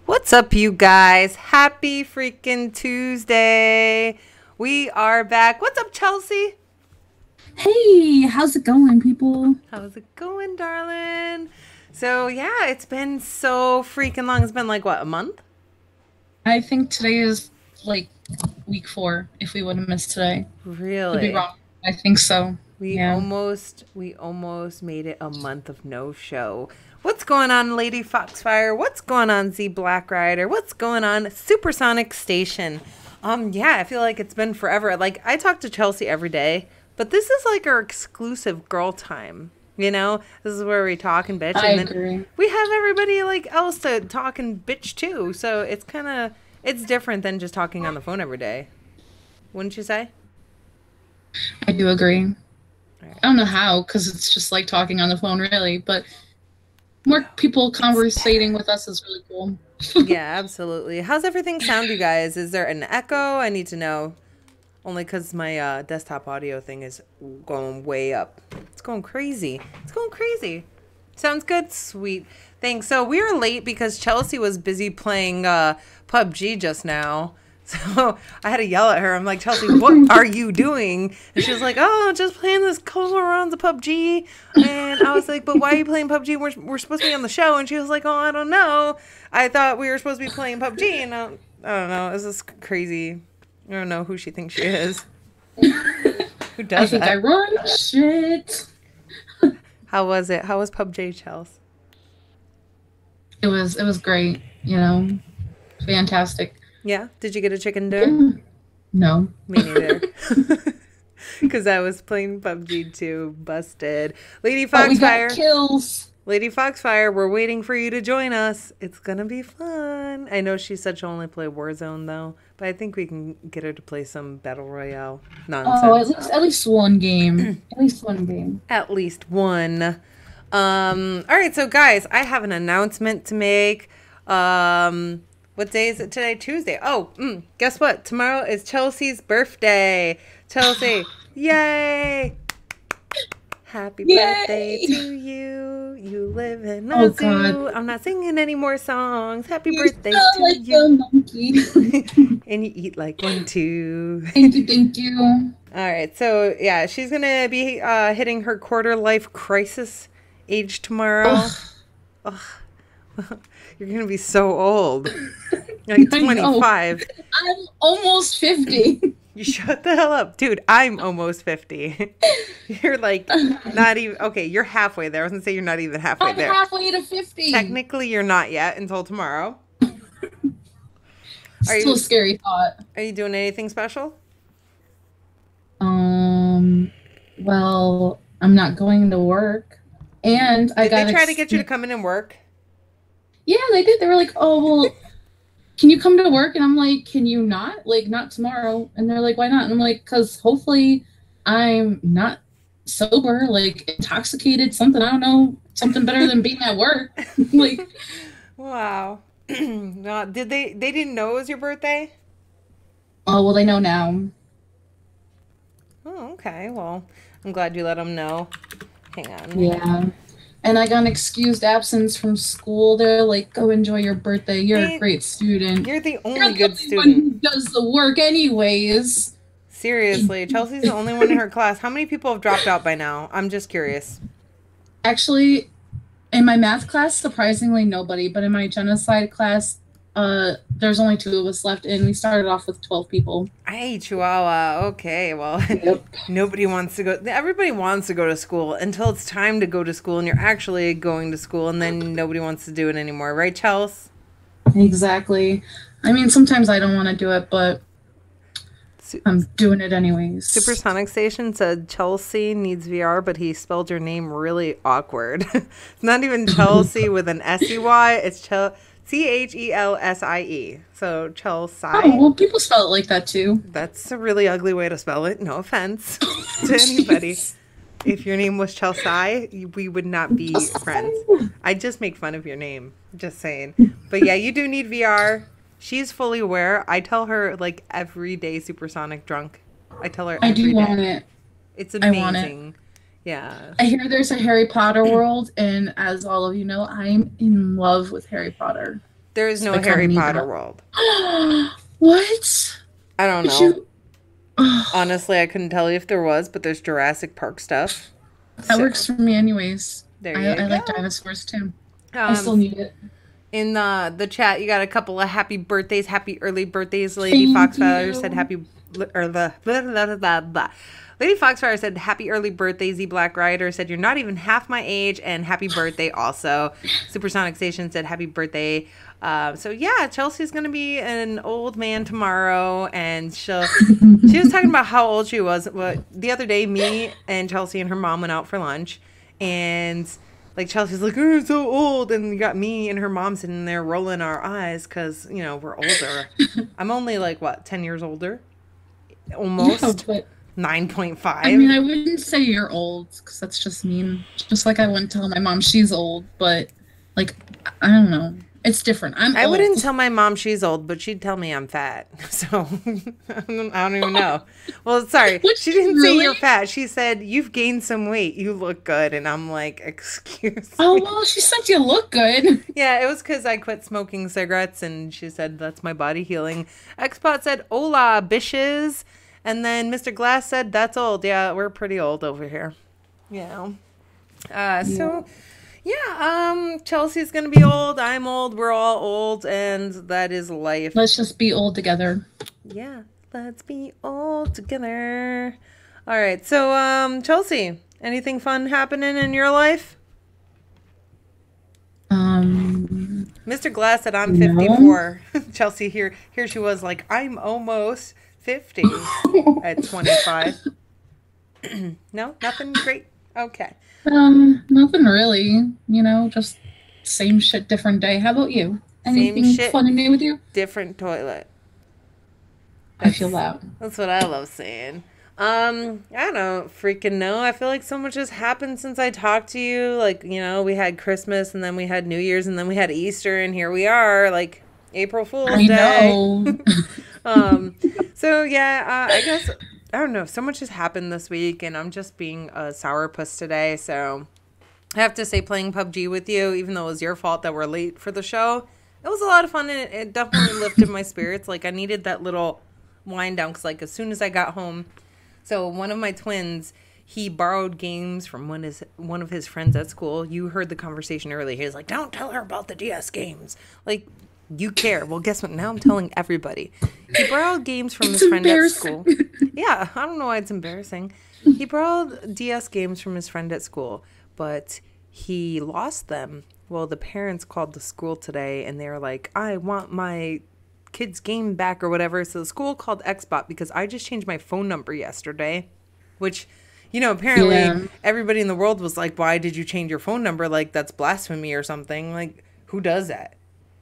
What's up, you guys? Happy freaking Tuesday. We are back. What's up, Chelsey? Hey, how's it going, people? How's it going, darling? So, yeah, it's been so freaking long. It's been like, what, a month? I think today is like week 4, if we would have missed today. Could be Really? wrong. I think so. We Yeah. almost we almost made it a month of no show. What's going on, Lady Foxfire? What's going on, Z Black Rider? What's going on, Supersonic Station? Yeah, I feel like it's been forever. Like, I talk to Chelsey every day, but this is like our exclusive girl time. You know, this is where we talk and bitch, I and then agree. we have everybody like else to talk and bitch too. So it's different than just talking on the phone every day. Wouldn't you say? I do agree. All right. I don't know how, because it's just like talking on the phone, really. But more people conversating with us is really cool. Yeah, absolutely. How's everything sound, you guys? Is there an echo? I need to know. Only because my desktop audio thing is going way up. It's going crazy. It's going crazy. Sounds good? Sweet. Thanks. So we are late because Chelsey was busy playing PUBG just now. So I had to yell at her. I'm like, Chelsey, what are you doing? And she was like, oh, just playing this couple rounds of PUBG. And I was like, but why are you playing PUBG? We're supposed to be on the show. And she was like, oh, I don't know. I thought we were supposed to be playing PUBG. And I don't know. This is crazy. I don't know who she thinks she is. Who I does think I that? run shit. How was it? How was PUBG, Chels? It was great, fantastic. Yeah? Did you get a chicken dinner? Yeah. No. Me neither. Because I was playing PUBG too. Busted. Lady But we got Foxfire. kills. Lady Foxfire, we're waiting for you to join us. It's going to be fun. I know she said she'll only play Warzone, though. But I think we can get her to play some Battle Royale Oh, nonsense. at least one game. At least one game. At least one. All right, so guys, I have an announcement to make. What day is it today? Tuesday. Oh, guess what? Tomorrow is Chelsea's birthday. Chelsea, yay! Happy birthday Yay! to you. You live in Oh a God. zoo. I'm not singing any more songs. Happy You birthday smell to like you. a monkey. And you eat like one too. Thank you, thank you. All right, so yeah, she's gonna be hitting her quarter life crisis age tomorrow. Ugh, Ugh. You're gonna be so old. Like I know. 25. I'm almost 50. You shut the hell up. Dude, I'm almost 50. You're like not even okay, you're halfway there. I was gonna say you're not even halfway I'm there. halfway to 50. Technically you're not yet until tomorrow. Are Still a you scary thought. are you doing anything special? Um, well, I'm not going to work. And I Did they got try to get you to come in and work? Yeah, they did. They were like, "Oh, well, can you come to work?" And I'm like, "Can you not? Like, not tomorrow." And they're like, "Why not?" And I'm like, "Cause hopefully I'm not sober, like intoxicated, something, I don't know, something better than being at work." Like, Wow. No, they didn't know it was your birthday? oh, well, they know now. Oh, okay. Well, I'm glad you let them know. Hang on. Yeah. And I got an excused absence from school. They're like, "Go enjoy your birthday. You're a They, great student. you're the You're only the good only one student. who does the work anyways." Seriously, Chelsea's the only one in her class. How many people have dropped out by now? I'm just curious. Actually, in my math class, surprisingly nobody, but in my genocide class, there's only 2 of us left, and we started off with 12 people. Hey, Chihuahua. Okay, well, Yep. nobody wants to go. Everybody wants to go to school until it's time to go to school and you're actually going to school, and then nobody wants to do it anymore. Right, Chels? Exactly. I mean, sometimes I don't want to do it, but Su- I'm doing it anyways. Supersonic Station said Chelsea needs VR, but he spelled your name really awkward. It's not even Chelsea with an S-E-Y. It's Chelsie. So Oh, Chelsea. well, people spell it like that too. That's a really ugly way to spell it. No offense to anybody. Jeez. If your name was Chelsea, we would not be friends. I just make fun of your name. Just saying. But yeah, you do need VR. She's fully aware. I tell her like every day supersonic drunk. I tell her I do every want day. it. It's I want it. amazing. Yeah. I hear there's a Harry Potter world, and as all of you know, I'm in love with Harry Potter. There is So no they kind Harry of need Potter that. world. What? I don't Did know. you? Honestly, I couldn't tell you if there was, but there's Jurassic Park stuff. That So works for me anyways. there you I like go. dinosaurs too. I Um, still need it. in the chat, you got a couple of happy birthdays, happy early birthdays. Lady Thank Foxfire said you. happy, or the blah, blah, blah, blah, blah. Lady Foxfire said happy early birthday. Z Black Rider said you're not even half my age, and happy birthday also. Supersonic Station said happy birthday. So yeah, Chelsea's gonna be an old man tomorrow, and she was talking about how old she was. Well, the other day, me and Chelsea and her mom went out for lunch, and like Chelsea's like, oh, so old, and you got me and her mom sitting there rolling our eyes because we're older. I'm only like what 10 years older, Yeah, almost but I mean, 9.5. I wouldn't say you're old because that's just mean. Just like I wouldn't tell my mom she's old, but like I don't know, it's different. I'm I old. wouldn't tell my mom she's old, but she'd tell me I'm fat. So I don't even know. Well, sorry, Would she she didn't say you're really? fat. She said you've gained some weight. You look good, and I'm like, excuse Oh me. well, she said you look good. Yeah, it was because I quit smoking cigarettes, and she said that's my body healing. Xpot said, "Hola, bitches," and then Mr. Glass said, "That's old." Yeah, we're pretty old over here. Yeah. So yeah, Chelsea's gonna be old. I'm old. We're all old, and that is life. Let's just be old together. Yeah, let's be old together. All right. So, Chelsea, anything fun happening in your life? Mr. Glass said I'm No. 54. Chelsea here she was like I'm almost 50 at 25. No, nothing great. Okay. Nothing really. You know, just same shit, different day. How about you? Same Anything shit, fun and new with you? different toilet. I feel that. That's what I love saying. I don't freaking know. I feel like so much has happened since I talked to you. Like, we had Christmas and then we had New Year's and then we had Easter and here we are, like April Fool's I Day. know. So yeah, I guess I don't know. So much has happened this week and I'm just being a sourpuss today. So I have to say playing PUBG with you, even though it was your fault that we're late for the show, it was a lot of fun and it definitely lifted my spirits. Like I needed that little wind down because like as soon as I got home, so one of my twins, he borrowed games from one of his friends at school. You heard the conversation earlier. He was like, "Don't tell her about the DS games." Like, you care. Well, guess what? Now I'm telling everybody. He borrowed games from his friend at school. Yeah, I don't know why it's embarrassing. He borrowed DS games from his friend at school, but he lost them. Well, the parents called the school today, and they were like, "I want my kid's game back," or whatever. So the school called Xbot because I just changed my phone number yesterday, which, apparently everybody in the world was like, "Why did you change your phone number? Like, that's blasphemy or something." Like, who does that?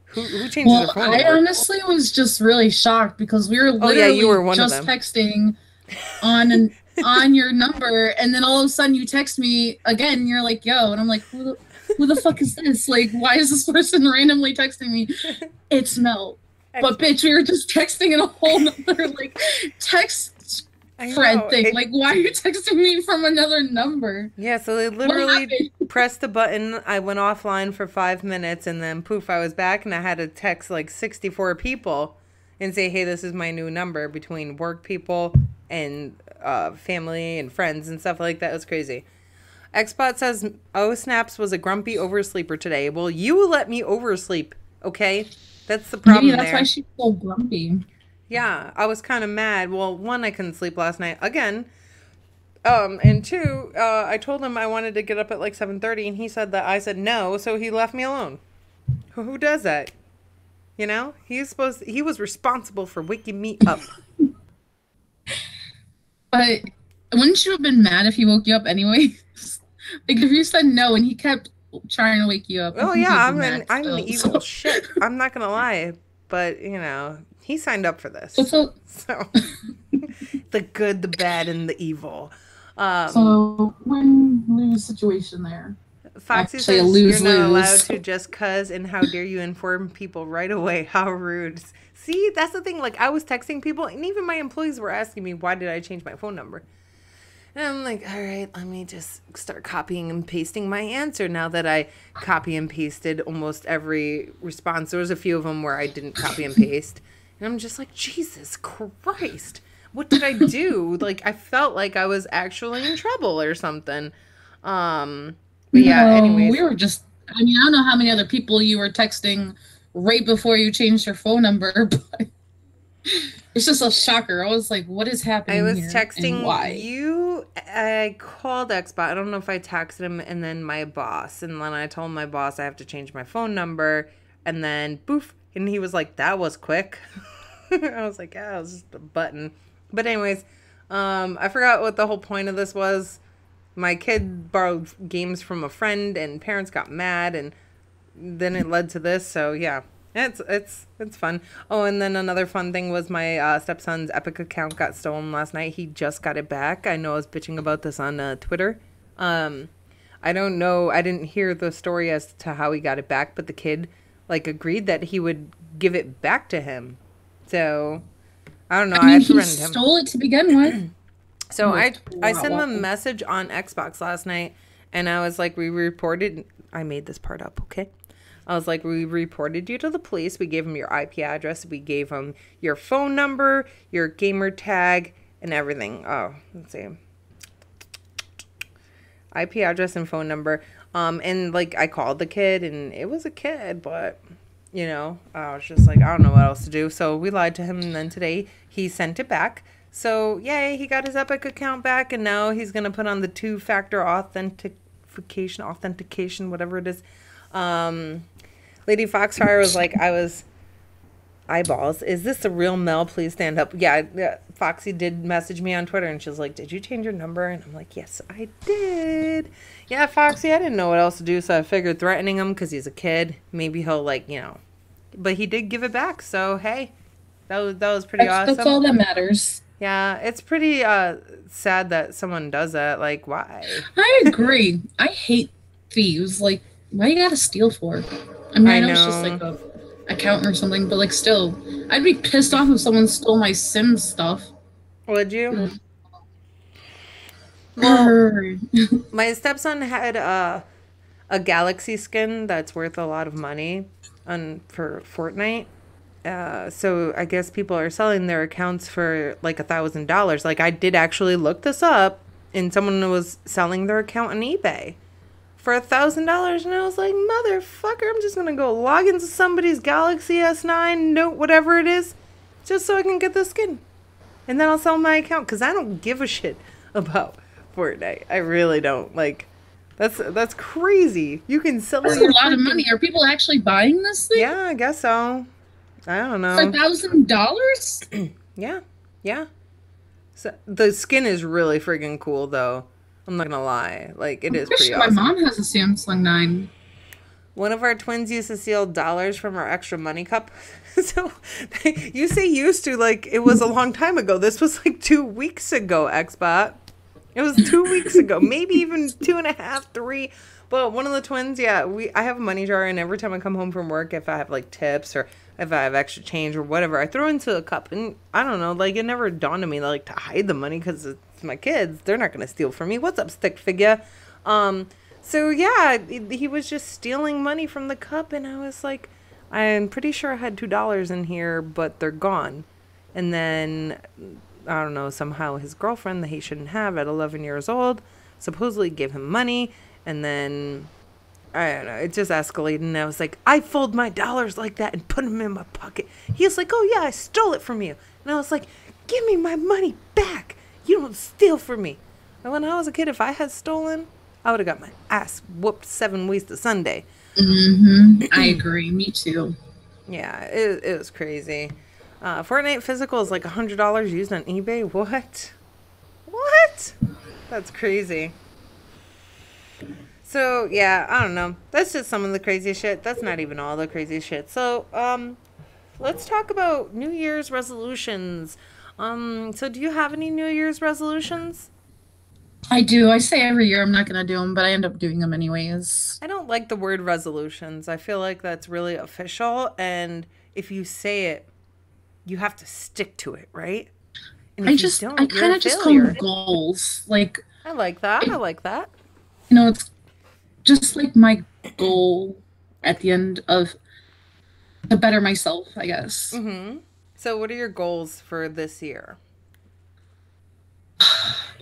Who changes their phone number? I honestly was just really shocked because we were literally you were one just of them. texting on your number, and then all of a sudden you text me again, and you're like, "Yo," and I'm like, "Who the fuck is this? Like, why is this person randomly texting me?" It's Mel. But bitch, we were just texting in a whole nother like text thread thing. Like, why are you texting me from another number? Yeah, so they literally pressed the button. I went offline for 5 minutes, and then poof, I was back, and I had to text like 64 people and say, "Hey, this is my new number," between work people and family and friends and stuff like that. It was crazy. Xbot says, "Oh, Snaps was a grumpy oversleeper today." Well, you let me oversleep, okay? That's the problem. Maybe that's why she's so grumpy. Yeah, I was kind of mad. Well, one, I couldn't sleep last night again. And two, I told him I wanted to get up at like 7:30, and he said that I said no, so he left me alone. Who does that? He was responsible for waking me up. But wouldn't you have been mad if he woke you up anyway? Like if you said no and he kept trying to wake you up. Oh yeah, I'm an evil shit. I'm not gonna lie, but he signed up for this. So the good, the bad, and the evil. So win-lose situation there. Foxy says you're not allowed to just cuz, and how dare you inform people right away? How rude. See, that's the thing. Like I was texting people, and even my employees were asking me why did I change my phone number. And I'm like, all right, let me just start copying and pasting my answer now that I copy and pasted almost every response. There was a few of them where I didn't copy and paste. And I'm just like, Jesus Christ, what did I do? Like, I felt like I was actually in trouble or something. But yeah, No, anyways. we were just, I mean, I don't know how many other people you were texting right before you changed your phone number, but it's just a shocker. I was like, what is I happening was here and texting why? you. I called Xbot. I don't know if I texted him and then my boss. And then I told my boss I have to change my phone number. And then poof. And he was like, that was quick. I was like, yeah, it was just a button. But anyways, I forgot what the whole point of this was. My kid borrowed games from a friend and parents got mad and then it led to this. So yeah, it's fun. Oh, and then another fun thing was my stepson's Epic account got stolen last night. He just got it back. I know I was bitching about this on Twitter. I don't know. I didn't hear the story as to how he got it back, but the kid like agreed that he would give it back to him. So I don't know. I I mean, had to he rent him. stole it to begin with. So I sent him a Wow. message on Xbox last night, and I was like, we reported. I made this part up, okay? I was like, we reported you to the police. We gave him your IP address. We gave him your phone number, your gamer tag, and everything. Oh, let's see. IP address and phone number. And like I called the kid, and it was a kid, but you know, I was just like, I don't know what else to do. So we lied to him, and then today he sent it back. So yay, he got his Epic account back, and now he's gonna put on the two-factor authentication, whatever it is. Lady Foxfire was like, I was eyeballs. Is this the real Mel? Please stand up. Yeah, Foxy did message me on Twitter, and she was like, did you change your number? And I'm like, yes, I did. Yeah, Foxy, I didn't know what else to do, so I figured threatening him because he's a kid. Maybe he'll like, you know. But he did give it back, so hey, that was pretty awesome. That's all that matters. Yeah, it's pretty sad that someone does that. Like, why? I agree. I hate thieves. Like, why you gotta steal for? I mean, I know it's just like a account or something, but like still, I'd be pissed off if someone stole my Sims stuff. Would you? Well, My stepson had a Galaxy skin that's worth a lot of money for Fortnite. So I guess people are selling their accounts for like $1,000. Like I did actually look this up, and someone was selling their account on eBay for $1,000, and I was like, motherfucker, I'm just gonna go log into somebody's Galaxy S9 Note, whatever it is, just so I can get the skin, and then I'll sell my account because I don't give a shit about Fortnite. I really don't. Like, that's crazy. You can sell that's a lot of money. Are people actually buying this thing? Yeah, I guess so. I don't know. For $1,000? Yeah. So the skin is really friggin' cool, though. I'm not gonna lie. Like, it is pretty awesome. My mom has a Samsung 9. One of our twins used to steal dollars from our extra money cup. So you say used to, like it was a long time ago. This was like 2 weeks ago, Xbot. It was 2 weeks ago, maybe even 2.5, 3. But one of the twins, yeah, I have a money jar, and every time I come home from work, if I have like tips or if I have extra change or whatever, I throw into a cup. And I don't know, like it never dawned on me like to hide the money because it's my kids. They're not gonna steal from me. What's up, stick figure? So yeah, he was just stealing money from the cup, and I was like, I'm pretty sure I had $2 in here, but they're gone. And then I don't know, somehow his girlfriend that he shouldn't have at 11 years old supposedly gave him money, and then I don't know, it just escalated, and I was like, I fold my dollars like that and put them in my pocket. He was like, oh yeah, I stole it from you. And I was like, give me my money back. You don't steal from me. And when I was a kid, if I had stolen, I would have got my ass whooped 7 ways to Sunday. I agree. Me too. Yeah, it was crazy. Fortnite physical is like $100 used on eBay. What? That's crazy. So yeah, I don't know. That's just some of the crazy shit. That's not even all the crazy shit. So let's talk about New Year's resolutions. So do you have any New Year's resolutions? I do. I say every year I'm not going to do them, but I end up doing them anyways. I don't like the word resolutions. I feel like that's really official, and if you say it, you have to stick to it, right? And if you don't, I you're kind a of just call them failure. goals. Like, I like that. I like that. it's just like my goal at the end of to better myself, I guess. Mm-hmm. So what are your goals for this year?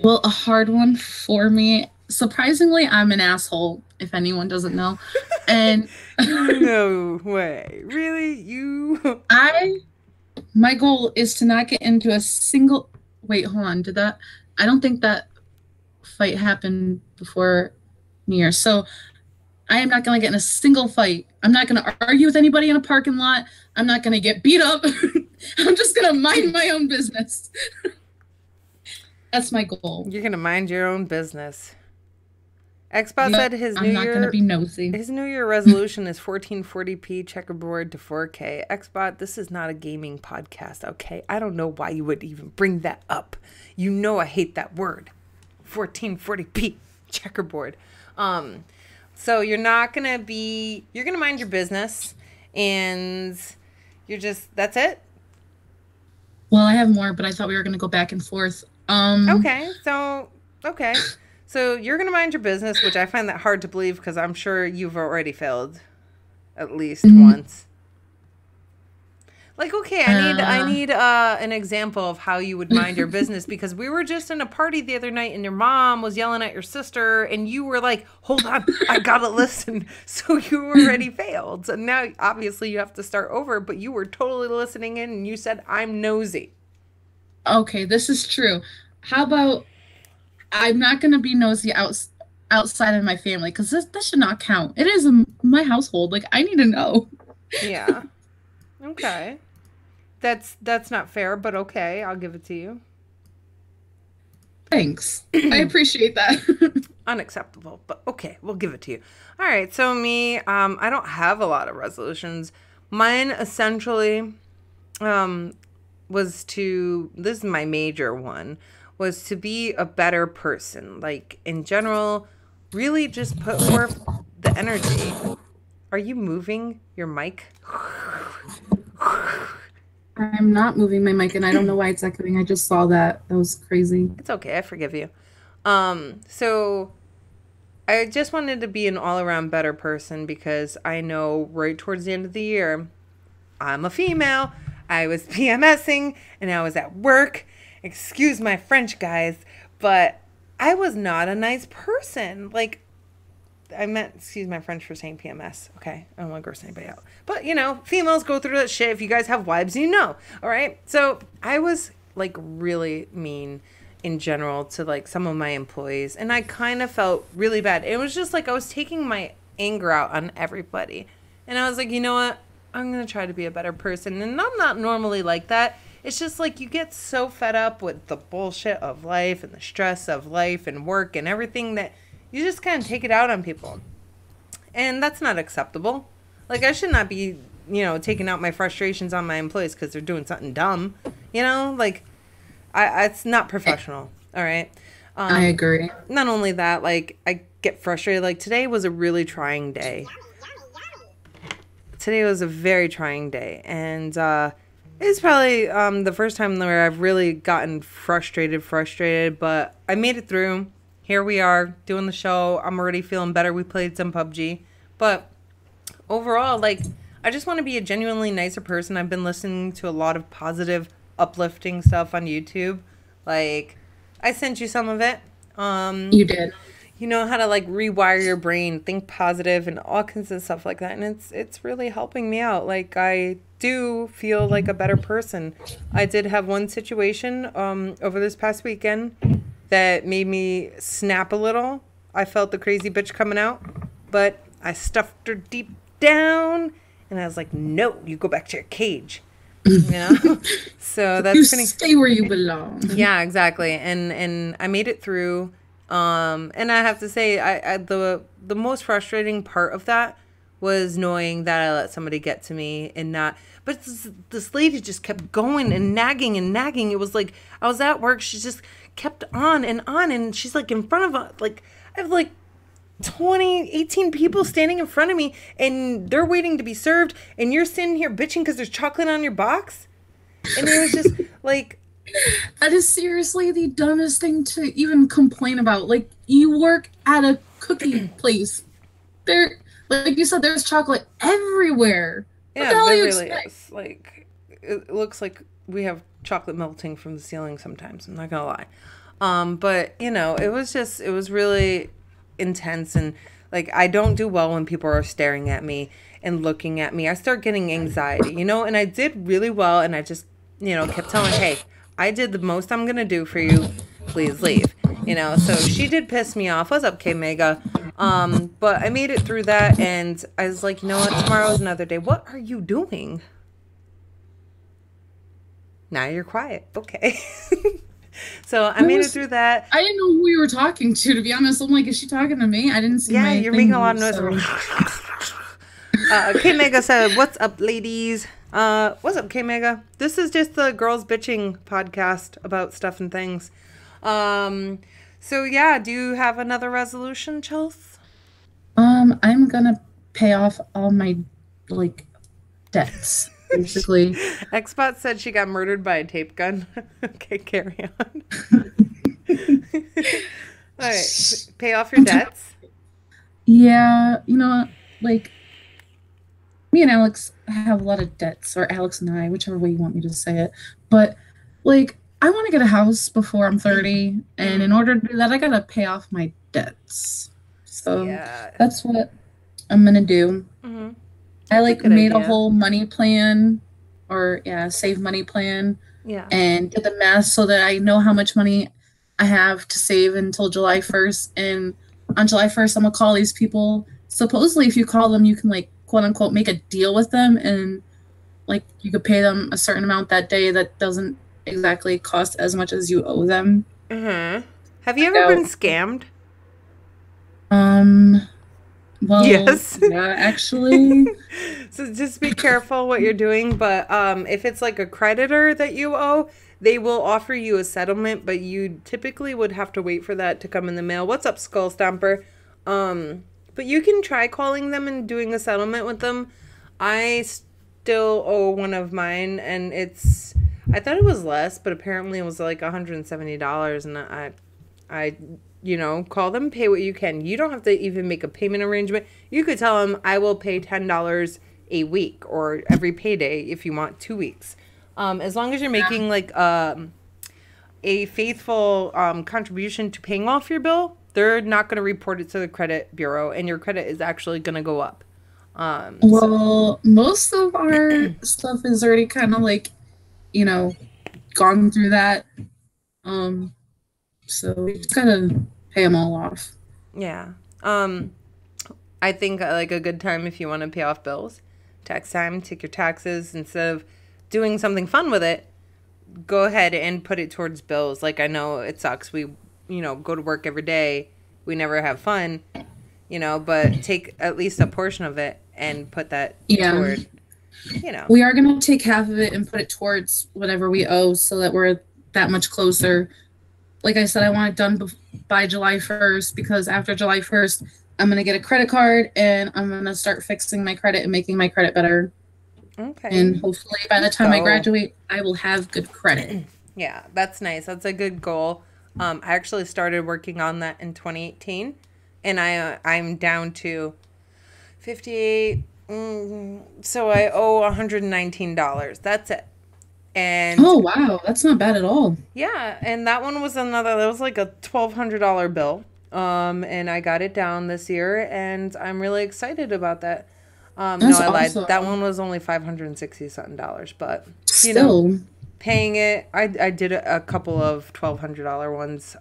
Well, a hard one for me. Surprisingly, I'm an asshole, if anyone doesn't know. And No way. Really? You? I my goal is to not get into a single wait, hold on. Did that I don't think that fight happened before New Year. So I am not gonna get in a single fight. I'm not gonna argue with anybody in a parking lot. I'm not gonna get beat up. I'm just gonna mind my own business. That's my goal. You're gonna mind your own business. Xbot Yep, said his I'm not gonna be nosy. His New Year resolution is 1440p checkerboard to 4K. Xbot, this is not a gaming podcast, okay? I don't know why you would even bring that up. You know I hate that word. 1440p checkerboard. So you're gonna mind your business, and that's it? Well, I have more, but I thought we were gonna go back and forth. Okay. So you're going to mind your business, which I find that hard to believe because I'm sure you've already failed at least once. Like, okay, I need an example of how you would mind your business, because we were just in a party the other night and your mom was yelling at your sister and you were like, hold on, I gotta listen. So you already failed. So now obviously you have to start over, but you were totally listening in and you said, I'm nosy. Okay, this is true. How about I'm not going to be nosy outside of my family, because that should not count. It is my household. Like, I need to know. Yeah. Okay. That's not fair, but okay, I'll give it to you. Thanks. I appreciate that. Unacceptable, but okay, we'll give it to you. All right, so me, I don't have a lot of resolutions. Mine essentially this is my major one, was to be a better person. Like, in general, really just put forth the energy. Are you moving your mic? I'm not moving my mic, and I don't know why it's echoing. I just saw that. That was crazy. It's okay. I forgive you. So I just wanted to be an all-around better person, because I know right towards the end of the year, I'm a female. I was PMSing and I was at work. Excuse my French, guys, but I was not a nice person. Like, excuse my French for saying PMS. Okay, I don't want to gross anybody out. But, females go through that shit. If you guys have wives, you know. All right? So I was, like, really mean in general to, like, some of my employees. And I kind of felt really bad. It was just like I was taking my anger out on everybody. And I was like, you know what? I'm going to try to be a better person. And I'm not normally like that. It's just like you get so fed up with the bullshit of life and the stress of life and work and everything that you just kind of take it out on people. And that's not acceptable. Like, I should not be, taking out my frustrations on my employees because they're doing something dumb. Like, it's not professional. All right. I agree. Not only that, like, I get frustrated. Like, today was a really trying day. Today was a very trying day. And, it's probably the first time where I've really gotten frustrated, but I made it through. Here we are doing the show. I'm already feeling better. We played some PUBG. But overall, like, I just want to be a genuinely nicer person. I've been listening to a lot of positive, uplifting stuff on YouTube. Like, I sent you some of it. You did. You know how to, like, rewire your brain, think positive, and all kinds of stuff like that. And it's really helping me out. Like, I do feel like a better person. I did have one situation over this past weekend that made me snap a little. I felt the crazy bitch coming out, but I stuffed her deep down, and I was like, no, you go back to your cage. So that's you stay where you belong. Yeah, exactly. And I made it through. And I have to say, the most frustrating part of that was knowing that I let somebody get to me and not. But this lady just kept going and nagging and nagging. It was like I was at work. She just kept on, and she's like in front of like I have like 18 people standing in front of me, and they're waiting to be served, and you're sitting here bitching because there's chocolate on your box. And it was just like, That is seriously the dumbest thing to even complain about. Like, you work at a cookie place. There, like you said, there's chocolate everywhere. What the Yeah, hell do there you really expect? is. Like, it looks like we have chocolate melting from the ceiling sometimes. I'm not gonna lie. But you know, it was really intense, and like I don't do well when people are staring at me and looking at me. I start getting anxiety, you know, and I did really well, and I just, you know, kept telling, hey, I did the most I'm gonna do for you. Please leave. You know, so she did piss me off. What's up, K Mega? But I made it through that, and I was like, you know what? Tomorrow's another day. What are you doing? Now you're quiet. Okay. So I Who made it was? through that. I didn't know who we were talking to be honest. I'm like, is she talking to me? I didn't see Yeah, my you're thing making a lot move, of noise. so K Mega said, "What's up, ladies? What's up, K Mega? This is just the girls bitching podcast about stuff and things. Um, so yeah, do you have another resolution, Chels? I'm gonna pay off all my like debts, basically. Xbot said she got murdered by a tape gun. Okay, carry on. All right, pay off your I'm t- debts. yeah, you know what? Like me and Alex have a lot of debts, or Alex and I, whichever way you want me to say it. But like, I want to get a house before I'm 30, and in Mm, order to do that, I gotta pay off my debts. So yeah. that's what I'm gonna do. Hmm. I That's a like good made a idea. whole money plan, or yeah, save money plan, Yeah. and did the math so that I know how much money I have to save until July 1st. And on July 1st, I'm gonna call these people. Supposedly, if you call them, you can like quote unquote make a deal with them, and like you could pay them a certain amount that day that doesn't exactly cost as much as you owe them. Uh-huh. Have you Find ever been out. scammed? Um. Well, Yes. yeah, actually. So just be careful what you're doing, but if it's like a creditor that you owe, they will offer you a settlement, but you typically would have to wait for that to come in the mail. What's up, Skull Stomper? But you can try calling them and doing a settlement with them. I still owe one of mine, and it's I thought it was less, but apparently it was like $170, and I, you know, call them, pay what you can. You don't have to even make a payment arrangement. You could tell them, I will pay $10 a week or every payday if you want 2 weeks. As long as you're making like a faithful contribution to paying off your bill, they're not going to report it to the credit bureau, and your credit is actually going to go up. So Well, most of our stuff is already kind of like, you know, gone through that. Um, so we just gotta pay them all off. yeah. I think like a good time if you want to pay off bills, tax time, take your taxes instead of doing something fun with it. Go ahead and put it towards bills. Like I know it sucks. We, you know, go to work every day. We never have fun, you know, but take at least a portion of it and put that Yeah, toward, you know. we are gonna take half of it and put it towards whatever we owe, so that we're that much closer. Like I said, I want it done by July 1st because after July 1st, I'm gonna get a credit card and I'm gonna start fixing my credit and making my credit better. And Okay. hopefully, by the Let's time I go. graduate, I will have good credit. Yeah, that's nice. That's a good goal. I actually started working on that in 2018, and I'm down to 58. So I owe $119. That's it. And Oh wow, that's not bad at all. yeah, and that one was another. That was like a $1,200 bill. And I got it down this year, and I'm really excited about that. No, That's I lied. That awesome. one was only 560 something dollars, but you know, Still, paying it. I did a couple of $1,200 ones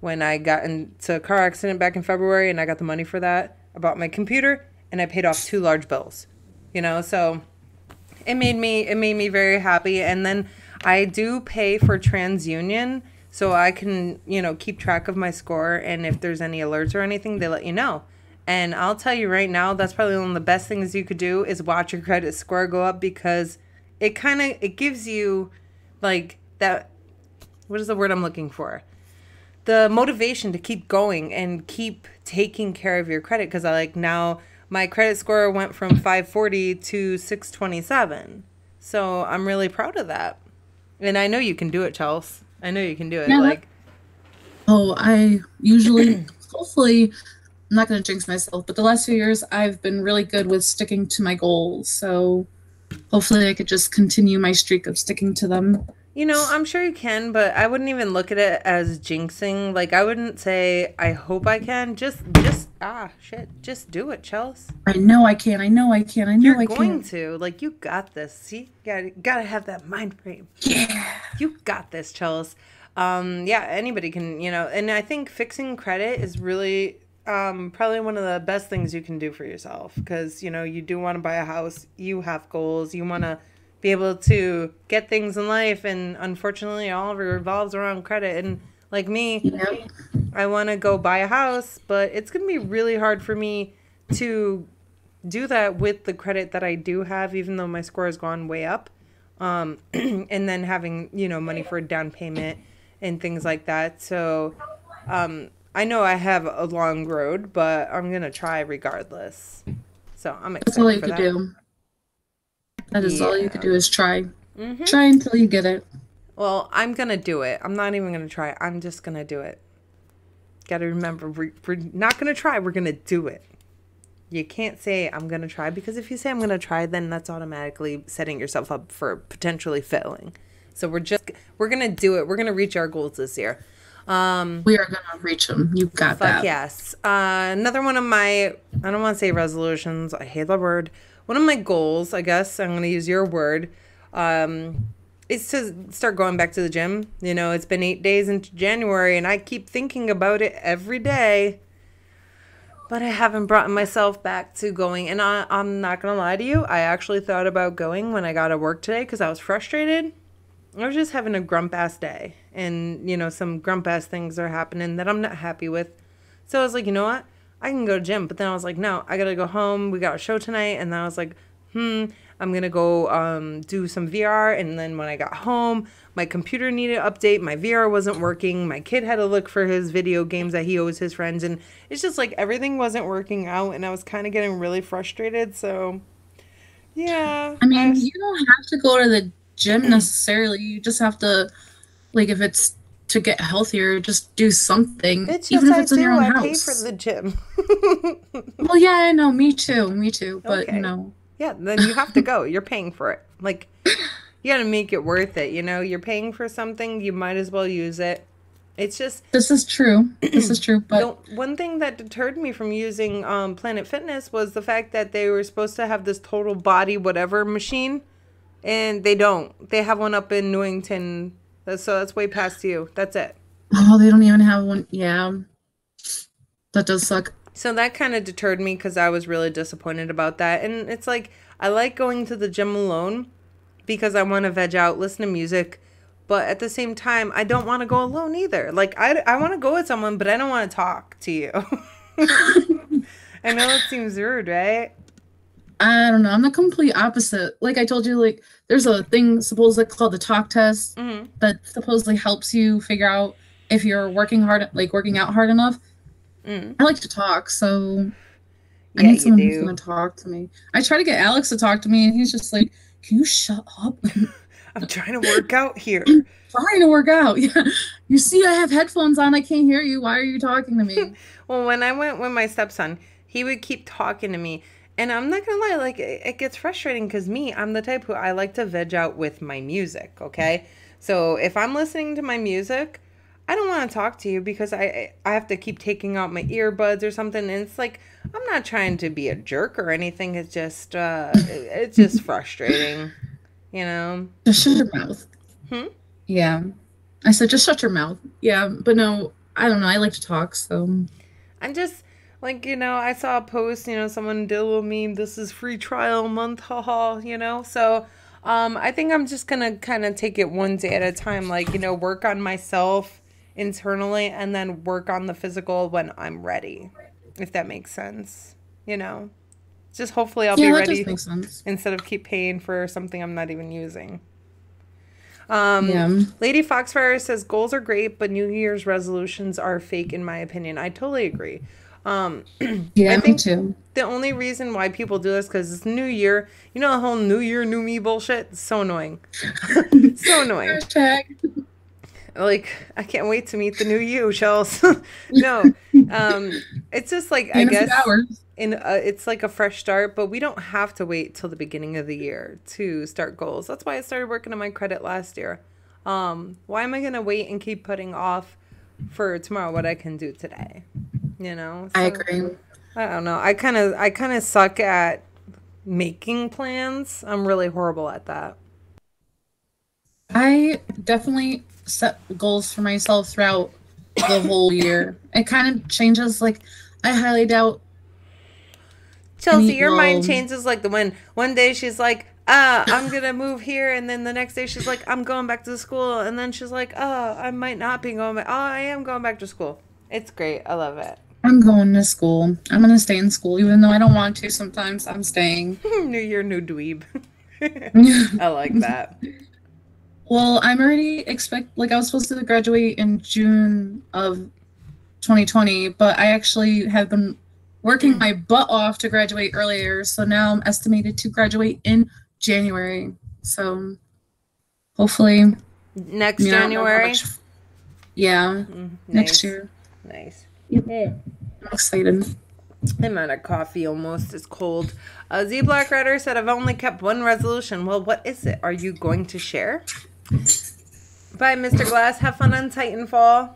when I got into a car accident back in February, and I got the money for that. I bought my computer, and I paid off two large bills. You know, so it made me very happy. And then I do pay for TransUnion, so I can, you know, keep track of my score, and if there's any alerts or anything, they let you know. And I'll tell you right now, that's probably one of the best things you could do is watch your credit score go up, because it gives you like that, what is the word I'm looking for? The motivation to keep going and keep taking care of your credit, because I like now my credit score went from 540 to 627. So I'm really proud of that. And I know you can do it, Chels. I know you can do it. Yeah. Like, Oh, I usually, hopefully, I'm not going to jinx myself, but the last few years I've been really good with sticking to my goals. So hopefully I could just continue my streak of sticking to them. you know, I'm sure you can, but I wouldn't even look at it as jinxing. Like, I wouldn't say, I hope I can. Shit. Just do it, Chels. I know I can. I know I can. I You're know I going can. to. Like, you got this. See? Gotta have that mind frame. Yeah. You got this, Chels. Yeah, anybody can, and I think fixing credit is really probably one of the best things you can do for yourself because, you do want to buy a house, you have goals, you want to be able to get things in life, and unfortunately, all of it revolves around credit. And like me, Yep. I want to go buy a house, but it's going to be really hard for me to do that with the credit that I do have, even though my score has gone way up. And then having, money for a down payment and things like that. So I know I have a long road, but I'm going to try regardless. So I'm That's all excited you for could that. do. That is all you could Yeah. do is try. Try until you get it. Well, I'm going to do it. I'm not even going to try. I'm just going to do it. Got to remember, we're not going to try. We're going to do it. You can't say I'm going to try, because if you say I'm going to try, then that's automatically setting yourself up for potentially failing. So we're going to do it. We're going to reach our goals this year. We are gonna reach them. You got Fuck that. yes. Another one of my, I don't want to say resolutions. I hate the word. One of my goals, I guess, I'm going to use your word, is to start going back to the gym. It's been 8 days into January, and I keep thinking about it every day. But I haven't brought myself back to going. And I'm not going to lie to you. I actually thought about going when I got to work today because I was frustrated. I was just having a grump-ass day. And, some grump-ass things are happening that I'm not happy with. So I was like, you know what? I can go to gym. But then I was like, no, I got to go home. We got a show tonight. And then I was like, I'm going to go do some VR. And then when I got home, my computer needed to update. My VR wasn't working. My kid had to look for his video games that he owes his friends. And it's just like everything wasn't working out. And I was kind of getting really frustrated. So, yeah. I mean, you don't have to go to the gym necessarily. You just have to, like, if it's to get healthier, just do something. Bitch, even yes, if I it's in your do. own I house. pay for the gym. Well, yeah, I know. Me too. But, Okay. Yeah, then you have to go. You're paying for it. Like, you got to make it worth it. You're paying for something. You might as well use it. It's just, this is true. This is true. But one thing that deterred me from using Planet Fitness was the fact that they were supposed to have this total body whatever machine, and they don't. They have one up in Newington, so that's way past you. That's it. oh, they don't even have one. Yeah, that does suck. So that kind of deterred me because I was really disappointed about that. And it's like, I like going to the gym alone because I want to veg out, listen to music. But at the same time, I don't want to go alone either. Like, I want to go with someone, but I don't want to talk to you. I know it seems rude, right? I don't know. I'm the complete opposite. Like I told you, like there's a thing supposedly called the talk test that supposedly helps you figure out if you're working out hard enough. I like to talk, so I Yeah, need you someone who's do. gonna talk to me. I try to get Alex to talk to me, and he's just like, "Can you shut up?" I'm trying to work out here. Trying to work out. Yeah, you see, I have headphones on. I can't hear you. Why are you talking to me? Well, when I went with my stepson, he would keep talking to me. And I'm not going to lie, like, it gets frustrating because I'm the type who I like to veg out with my music, okay? So if I'm listening to my music, I don't want to talk to you because I have to keep taking out my earbuds or something. And it's like, I'm not trying to be a jerk or anything. It's just frustrating, you know? Just shut your mouth. Yeah, I said just shut your mouth. Yeah, but no, I don't know. I like to talk, so I'm just like, I saw a post, someone did a little meme, this is free trial month, haha, So I think I'm just gonna kind of take it one day at a time, like, work on myself internally and then work on the physical when I'm ready, if that makes sense. Just hopefully I'll be that ready does make sense. instead of keep paying for something I'm not even using. Yeah. Lady Foxfire says goals are great, but New Year's resolutions are fake in my opinion. I totally agree. Yeah, I me think too. the only reason why people do this because it's New Year. You know the whole New Year, new me bullshit. It's so annoying. So annoying. Hashtag. Like I can't wait to meet the new you, Chels. No, it's just like I In a few guess hours. it's like a fresh start, but we don't have to wait till the beginning of the year to start goals. That's why I started working on my credit last year. Why am I gonna wait and keep putting off for tomorrow what I can do today? You know, I so agree. I don't know. I kind of suck at making plans. I'm really horrible at that. I definitely set goals for myself throughout the whole year. It kind of changes. Like, I highly doubt Chelsea, any. your mind Well, changes like the wind. One day she's like, I'm gonna move here, and then the next day she's like, I'm going back to school, and then she's like, I might not be going back. Oh, I am going back to school. It's great. I love it. I'm going to school. I'm gonna stay in school, even though I don't want to. Sometimes I'm staying. New year, new dweeb. I like that. Well, I'm already like I was supposed to graduate in June of 2020, but I actually have been working my butt off to graduate earlier. So now I'm estimated to graduate in January. So hopefully, Next I don't know how January. much. Yeah, next Nice. year. Nice. I'm excited. I'm out of coffee almost. It's cold. Z Black Rider said, I've only kept one resolution. Well, what is it? Are you going to share? Bye, Mr. Glass. Have fun on Titanfall.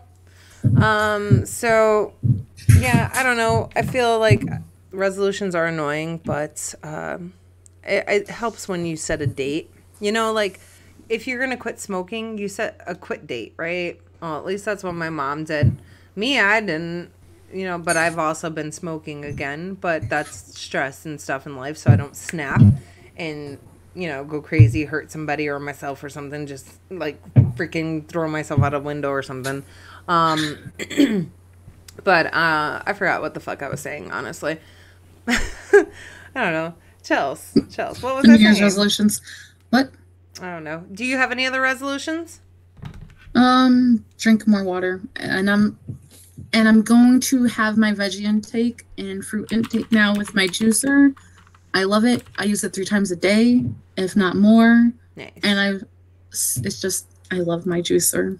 So, yeah, I don't know. I feel like resolutions are annoying, but it helps when you set a date. You know, like, if you're going to quit smoking, you set a quit date, right? Well, at least that's what my mom did. Me, I didn't, but I've also been smoking again, but that's stress and stuff in life, so I don't snap and, go crazy, hurt somebody or myself or something, just, like, freaking throw myself out a window or something. But I forgot what the fuck I was saying, honestly. I don't know. Chels, what was I New Year's saying? resolutions. What? I don't know. Do you have any other resolutions? Drink more water, and I'm going to have my veggie intake and fruit intake now with my juicer. I love it. I use it 3 times a day, if not more. Nice. And it's just, I love my juicer.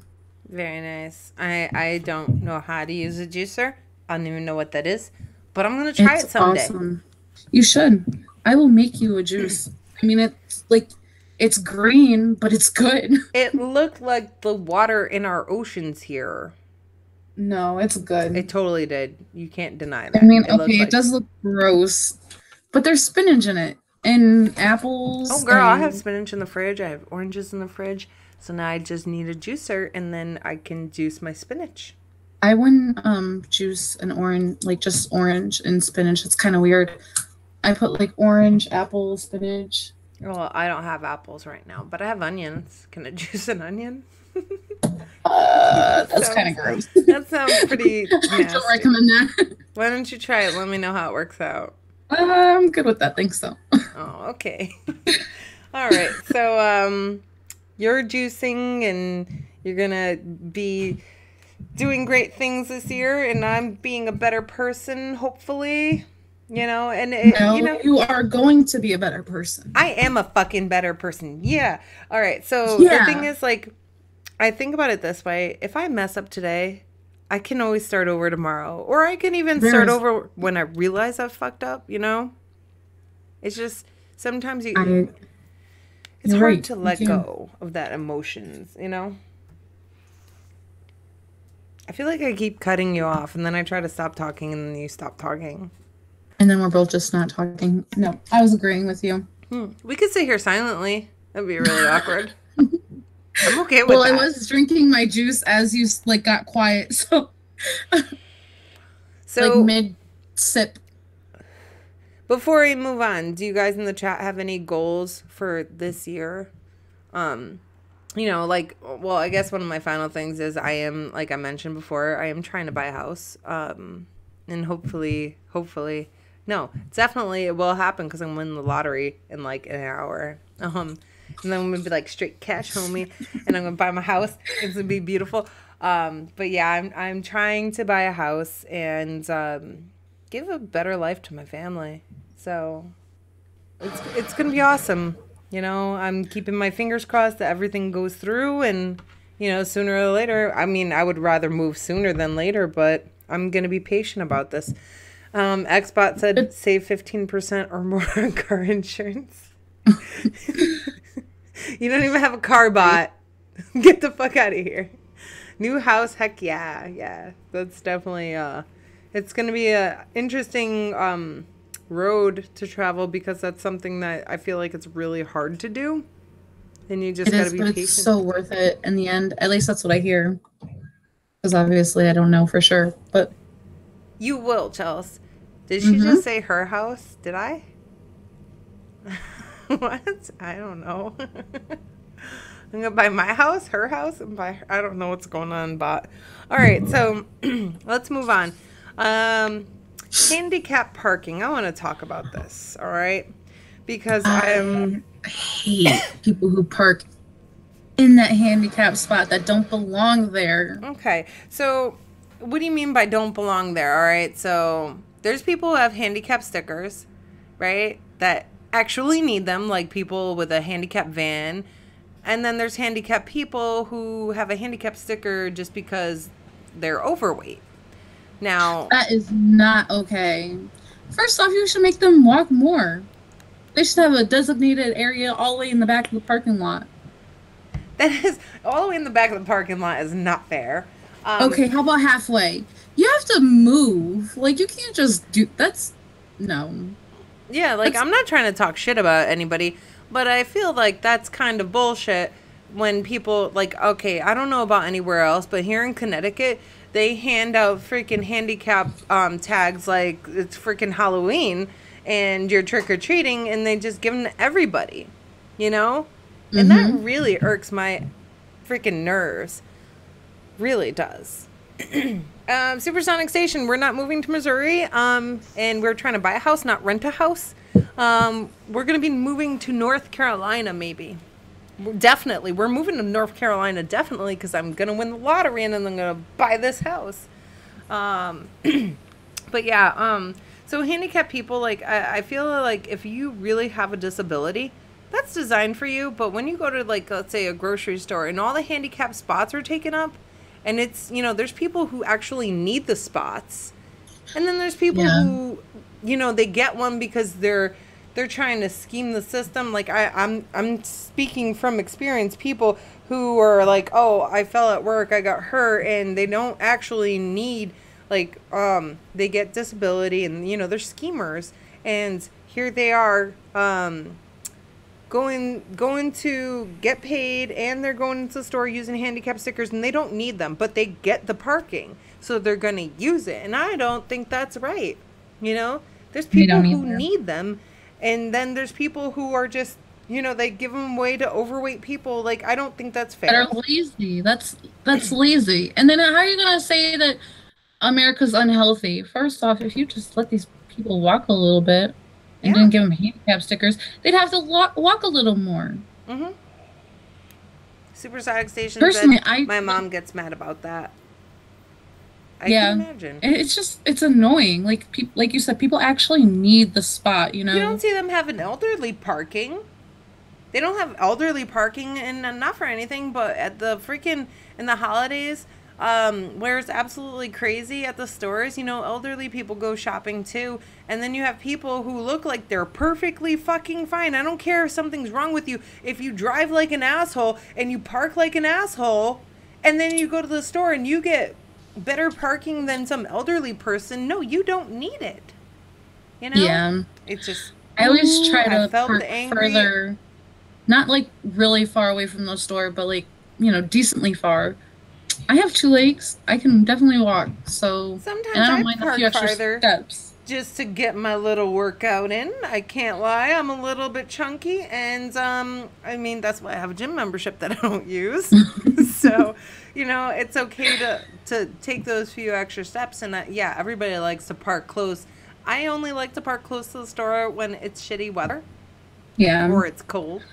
Very nice. I don't know how to use a juicer. I don't even know what that is, but I'm gonna try it someday. Awesome. You should. I will make you a juice. I mean, it's green, but it's good. It looked like the water in our oceans here. No, it's good. It totally did. You can't deny that. I mean, it does look gross, but there's spinach in it and apples. Oh, girl, I have spinach in the fridge. I have oranges in the fridge. So now I just need a juicer, and then I can juice my spinach. I wouldn't juice an orange, like just orange and spinach. It's kind of weird. I put like orange, apple, spinach. Well, I don't have apples right now, but I have onions. Can I juice an onion? That's kind of gross. That sounds pretty nasty. I don't recommend that. Why don't you try it? Let me know how it works out. I'm good with that. Thanks, though. Oh, okay. All right. So, you're juicing and you're going to be doing great things this year, and I'm being a better person, hopefully. You are going to be a better person. I am a fucking better person. Yeah. All right. So the thing is, like, I think about it this way. If I mess up today, I can always start over tomorrow. Or I can even start over when I realize I've fucked up, It's just, sometimes it's hard to let go of that emotions, I feel like I keep cutting you off, and then I try to stop talking, and then you stop talking. And then we're both just not talking. No, I was agreeing with you. We could sit here silently. That'd be really awkward. I'm okay with that. Well, I was drinking my juice as you got quiet, so like mid sip. Before we move on, do you guys in the chat have any goals for this year? I guess one of my final things is I am, like I mentioned before, I am trying to buy a house. And hopefully, no, definitely it will happen because I'm winning the lottery in like an hour. And then I'm gonna be like straight cash, homie, and I'm gonna buy my house. It's gonna be beautiful. But yeah, I'm trying to buy a house, and give a better life to my family. So it's gonna be awesome. You know, I'm keeping my fingers crossed that everything goes through, and you know, sooner or later. I mean, I would rather move sooner than later, but I'm gonna be patient about this. Xbot said save 15% or more on car insurance. You don't even have a car bot. Get the fuck out of here. New house, heck yeah, yeah. That's definitely it's gonna be a interesting road to travel, because that's something that I feel like it's really hard to do, and you just gotta be patient. It's so worth it in the end. At least that's what I hear. Because obviously I don't know for sure, but you will, Chelsey. Did she just say her house? Did I? What? I don't know. I'm gonna buy my house, her house, and buy her. I don't know what's going on, bot. All right, so let's move on. Handicap parking. I want to talk about this. All right, because I hate people who park in that handicap spot that don't belong there. Okay, so what do you mean by don't belong there? All right, so there's people who have handicap stickers, right? That actually need them, like people with a handicap van. And then there's handicapped people who have a handicap sticker just because they're overweight. Now, that is not okay. First off, you should make them walk more. They should have a designated area all the way in the back of the parking lot. That is, all the way in the back of the parking lot is not fair. Okay, how about halfway? You have to move. Like, you can't just do... That's... No. Yeah, like, I'm not trying to talk shit about anybody, but I feel like that's kind of bullshit when people, like, okay, I don't know about anywhere else, but here in Connecticut, they hand out freaking handicap tags like it's freaking Halloween and you're trick-or-treating, and they just give them to everybody, you know? And that really irks my freaking nerves. Really does. Supersonic Station, we're not moving to Missouri, and we're trying to buy a house, not rent a house. We're going to be moving to North Carolina, maybe. Definitely. We're moving to North Carolina, definitely, because I'm going to win the lottery, and then I'm going to buy this house. But yeah, so handicapped people, like, I feel like if you really have a disability, that's designed for you. But when you go to, like, let's say a grocery store and all the handicapped spots are taken up, and it's, you know, there's people who actually need the spots. And then there's people who, you know, they get one because they're trying to scheme the system. Like, I'm speaking from experience. People who are like, oh, I fell at work, I got hurt, and they don't actually need, like, they get disability, and, you know, they're schemers. And here they are, going to get paid, and they're going into the store using handicap stickers, and they don't need them, but they get the parking, so they're going to use it. And I don't think that's right. You know, there's people who need them, and then there's people who are just, you know, they give them away to overweight people. Like, I don't think that's fair. They're lazy. That's lazy. And then how are you gonna say that America's unhealthy? First off, if you just let these people walk a little bit and didn't give them handicap stickers, they'd have to walk a little more. Supersonic Station Personally, said my mom gets mad about that. I can imagine. It's annoying. Like you said, people actually need the spot, you know? You don't see them having elderly parking. They don't have elderly parking, and not for anything, but at the freaking, in the holidays, where it's absolutely crazy at the stores, you know, elderly people go shopping too, and then you have people who look like they're perfectly fucking fine. I don't care if something's wrong with you. If you drive like an asshole and you park like an asshole, and then you go to the store and you get better parking than some elderly person, no, you don't need it. You know? Yeah. It's just, I always try to park further, not like really far away from the store, but like, you know, decently far. I have 2 legs. I can definitely walk. So sometimes I park farther steps just to get my little workout in. I can't lie. I'm a little bit chunky, and I mean, that's why I have a gym membership that I don't use. So, you know, it's okay to take those few extra steps. And yeah, everybody likes to park close. I only like to park close to the store when it's shitty weather. Yeah. Or it's cold,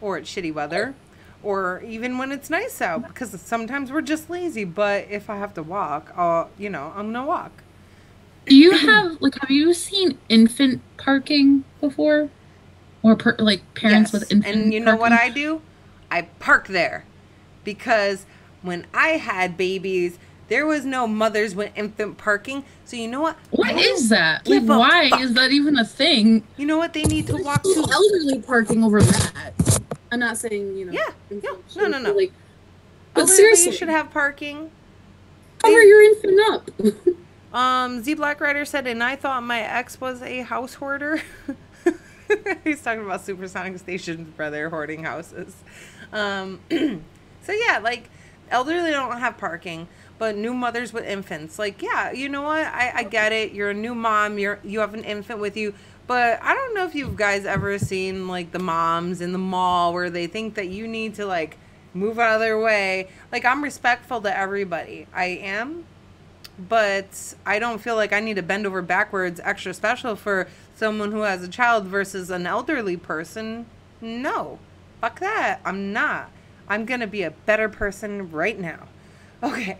or it's shitty weather. Or even when it's nice out, because sometimes we're just lazy. But if I have to walk, you know, I'm going to walk. Do you have have you seen infant parking before, or like parents with Yes. And infant you know what parking? I do? I park there because when I had babies, there was no mothers with infant parking. So you know what? What I don't is that? Like, give a why is fuck. that even a thing? You know what? They need to There's walk still too. elderly parking over that. I'm not saying, Yeah. Yeah. infant No, no, shouldn't be no. like, but Elderly should seriously, have parking. cover They your infant up. Z Black Rider said, and I thought my ex was a house hoarder. He's talking about Supersonic Station's brother hoarding houses. So yeah, like elderly don't have parking, but new mothers with infants, like yeah, you know what? I get it. You're a new mom. You have an infant with you. But I don't know if you guys ever seen like the moms in the mall where they think that you need to like move out of their way. Like I'm respectful to everybody. I am, but I don't feel like I need to bend over backwards extra special for someone who has a child versus an elderly person. No. Fuck that. I'm not. I'm going to be a better person right now. Okay.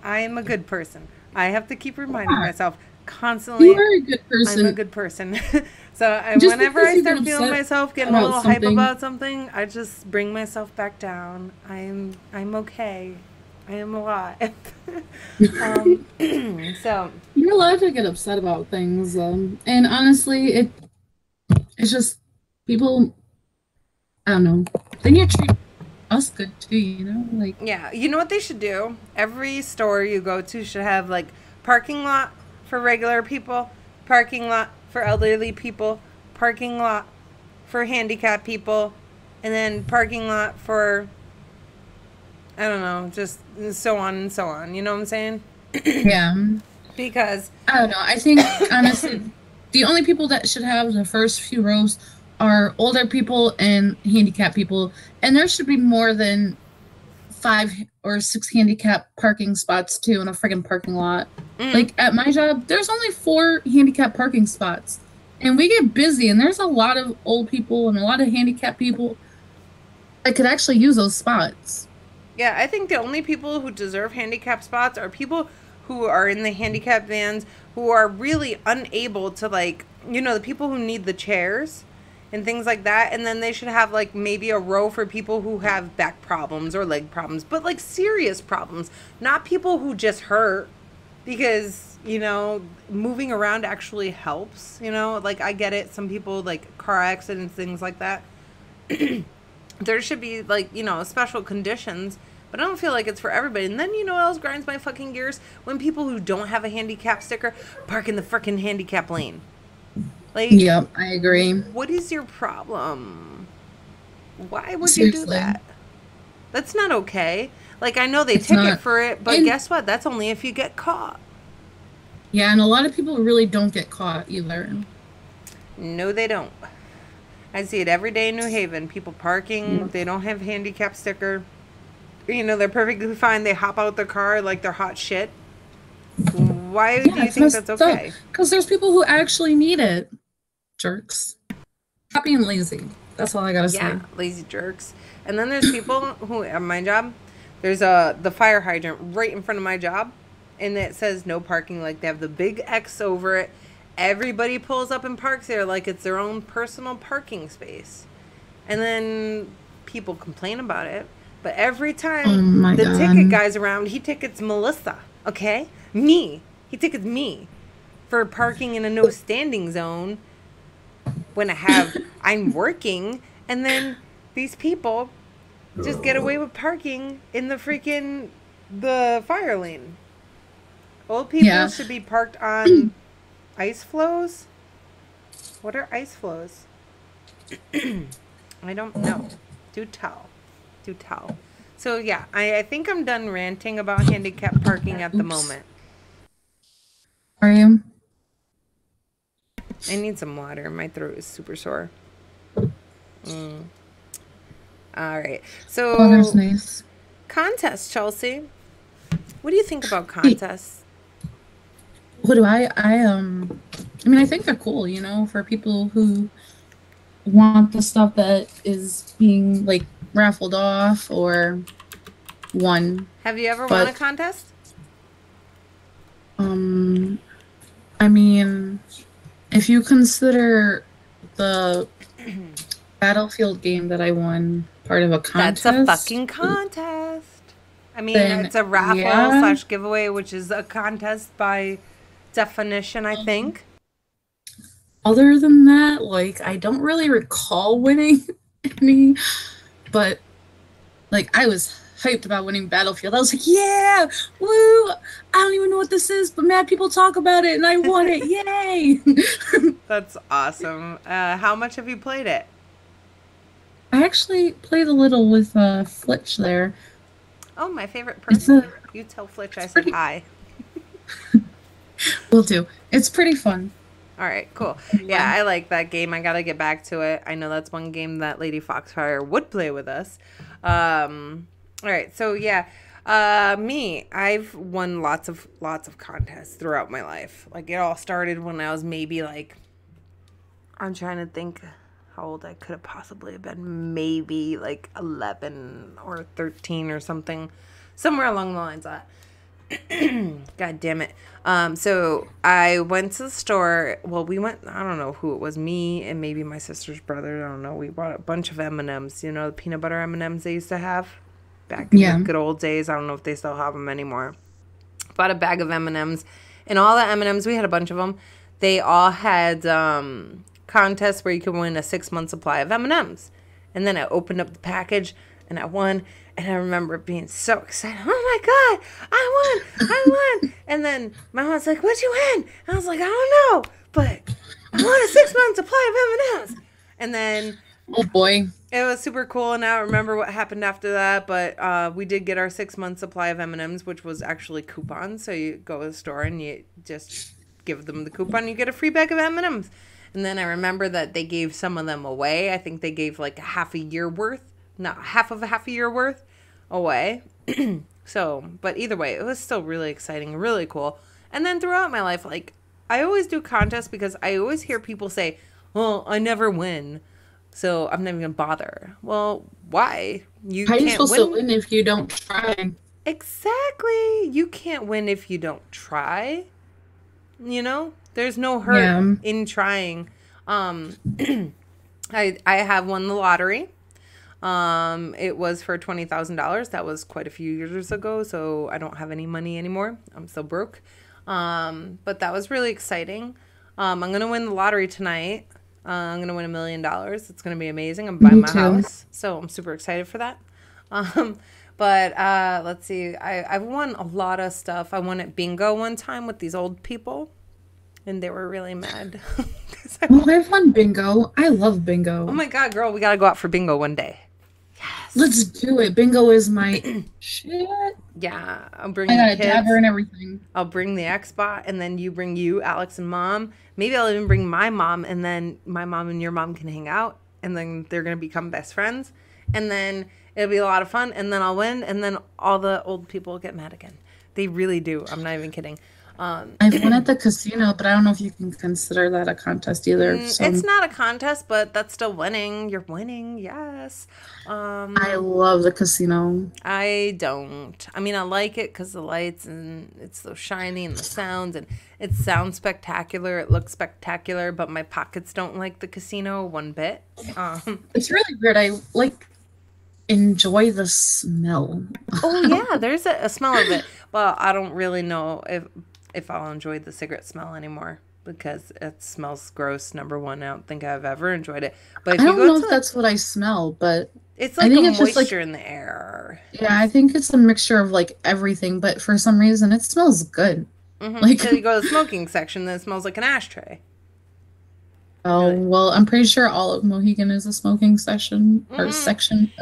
I am a good person. I have to keep reminding Yeah, myself you constantly are a good I'm a person. good person. So Just whenever because I you get start feeling upset myself getting a about little hype something, about something, I just bring myself back down. I'm okay. I am alive. um, so you're allowed to get upset about things. And honestly, it's just people. I don't know. Then you treat us good too. Like yeah, you know what they should do? Every store you go to should have like parking lot for regular people, parking lot for elderly people, parking lot for handicapped people, and then parking lot for I don't know, just so on and so on. You know what I'm saying? yeah. Because I don't know. I think honestly, the only people that should have the first few rows are older people and handicapped people, and there should be more than 5 or 6 handicap parking spots too in a friggin' parking lot. mm, Like at my job, there's only 4 handicap parking spots, and we get busy, and there's a lot of old people and a lot of handicapped people that could actually use those spots. yeah, I think the only people who deserve handicap spots are people who are in the handicap vans who are really unable to like, the people who need the chairs and things like that. And then they should have like maybe a row for people who have back problems or leg problems, but like serious problems, not people who just hurt because moving around actually helps. Like I get it, some people like car accidents, things like that. There should be like special conditions, but I don't feel like it's for everybody. And then what else grinds my fucking gears? When people who don't have a handicap sticker park in the freaking handicap lane. Like, Yep, I agree. what is your problem? Why would you do Seriously, that? That's not okay. Like, I know they it's ticket not. for it, but And guess what? That's only if you get caught. yeah, and a lot of people really don't get caught either. No, they don't. I see it every day in New Haven. People parking, Yeah, they don't have handicap sticker. They're perfectly fine. They hop out their car like they're hot shit. Why do yeah, you it's think messed that's up. okay? Because there's people who actually need it. Jerks. Stop being lazy. That's all I gotta Yeah, say. lazy jerks. And then there's people who at my job, there's the fire hydrant right in front of my job, and it says no parking. Like they have the big X over it. Everybody pulls up and parks there like it's their own personal parking space. And then people complain about it. But every Oh time my the ticket god. guy's around, he tickets Melissa. Okay, me. He tickets me for parking in a no standing zone when I'm working, and then these people just get away with parking in the fire lane. Old people Yeah. should be parked on ice flows. What are ice flows? I don't know. Do tell. Do tell. So yeah, I think I'm done ranting about handicap parking at the Oops. moment. Are you? I need some water. My throat is super sore. All right. Water's So nice. contest, Chelsea. What do you think about Hey, contests? what do I mean I think they're cool, for people who want the stuff that is being like raffled off or won. Have you ever won a But contest? um I mean, if you consider the Battlefield game that I won part of a That's a contest, fucking contest. I mean, then it's a raffle yeah. slash giveaway, which is a contest by definition, I think. Other than that, like I don't really recall winning any, but like I was hyped about winning Battlefield. I was like, yeah, woo! I don't even know what this is, but mad people talk about it and I won it. Yay! That's awesome. How much have you played it? I actually played a little with Flitch there. Oh, my favorite It's person. You tell Flitch I it's said pretty hi. will do. It's pretty fun. All right, cool. Yeah, Yeah. I like that game. I gotta get back to it. I know that's one game that Lady Foxfire would play with us. All right, so yeah, me, I've won lots of contests throughout my life. Like it all started when I was maybe like, I'm trying to think how old I could have possibly have been. Maybe like 11 or 13 or something, somewhere along the lines of that. God damn it. So I went to the store. Well, we went. I don't know who it was. Me and maybe my sister's brother. I don't know. We bought a bunch of M&Ms. You know, the peanut butter M&Ms they used to have back in the Yeah. good old days. I don't know if they still have them anymore. Bought a bag of M&Ms, and all the M&Ms. We had a bunch of them. They all had contests where you could win a 6-month supply of M&Ms. And then I opened up the package and I won. And I remember being so excited. Oh my God, I won! I won! And then my mom's like, what'd you win? And I was like, I don't know, but I won a 6-month supply of M&Ms. And then Oh boy. it was super cool. And I don't remember what happened after that, but we did get our 6-month supply of M&Ms, which was actually coupons. So you go to the store and you just give them the coupon, you get a free bag of M&Ms. And then I remember that they gave some of them away. I think they gave like a half a year worth, not half of a half a year worth away. So, but either way, it was still really exciting, really cool. And then throughout my life, like I always do contests because I always hear people say, well, I never win, so I'm never gonna bother. Well, why? You How are you can't supposed to win. win if you don't try? Exactly. You can't win if you don't try. You know, there's no hurt Yeah. in trying. Um, I have won the lottery. It was for $20,000. That was quite a few years ago, so I don't have any money anymore. I'm still broke. But that was really exciting. I'm gonna win the lottery tonight. I'm gonna win $1 million. It's gonna be amazing. I'm buying Me my too. house, so I'm super excited for that. Um, but let's see. I've won a lot of stuff. I won at bingo one time with these old people, and they were really mad. 'Cause Oh, I've won bingo. I love oh bingo. my God, girl, we gotta go out for bingo one day. Yes. Let's do it. Bingo is my shit. Yeah, I'll I bring the got a dabber kids. and everything. I'll bring the Xbot, and then you bring you, Alex, and mom. Maybe I'll even bring my mom, and then my mom and your mom can hang out, and then they're gonna become best friends, and then it'll be a lot of fun, and then I'll win, and then all the old people get mad again. They really do. I'm not even kidding. Um, I've won at the casino, but I don't know if you can consider that a contest either. it's So not a contest, but that's still winning. You're winning, yes. I Um, love the casino. I don't. I mean, I like it because the lights and it's so shiny and the sounds and it sounds spectacular. It looks spectacular, but my pockets don't like the casino one bit. Um, It's really weird. I like enjoy the smell. oh yeah, there's a smell of it, but I don't really know if I'll enjoy the cigarette smell anymore because it smells gross. Number one, I don't think I've ever enjoyed it. But I if you don't go know to if that's what I smell, but it's I like a think it's just like, moisture in the air. yeah, I think it's a mixture of like everything, but for some reason it smells good. Like, Until you go to the smoking section, then it smells like an ashtray. You're oh, like, well, I'm pretty sure all of Mohegan is a smoking session or mm-mm. section.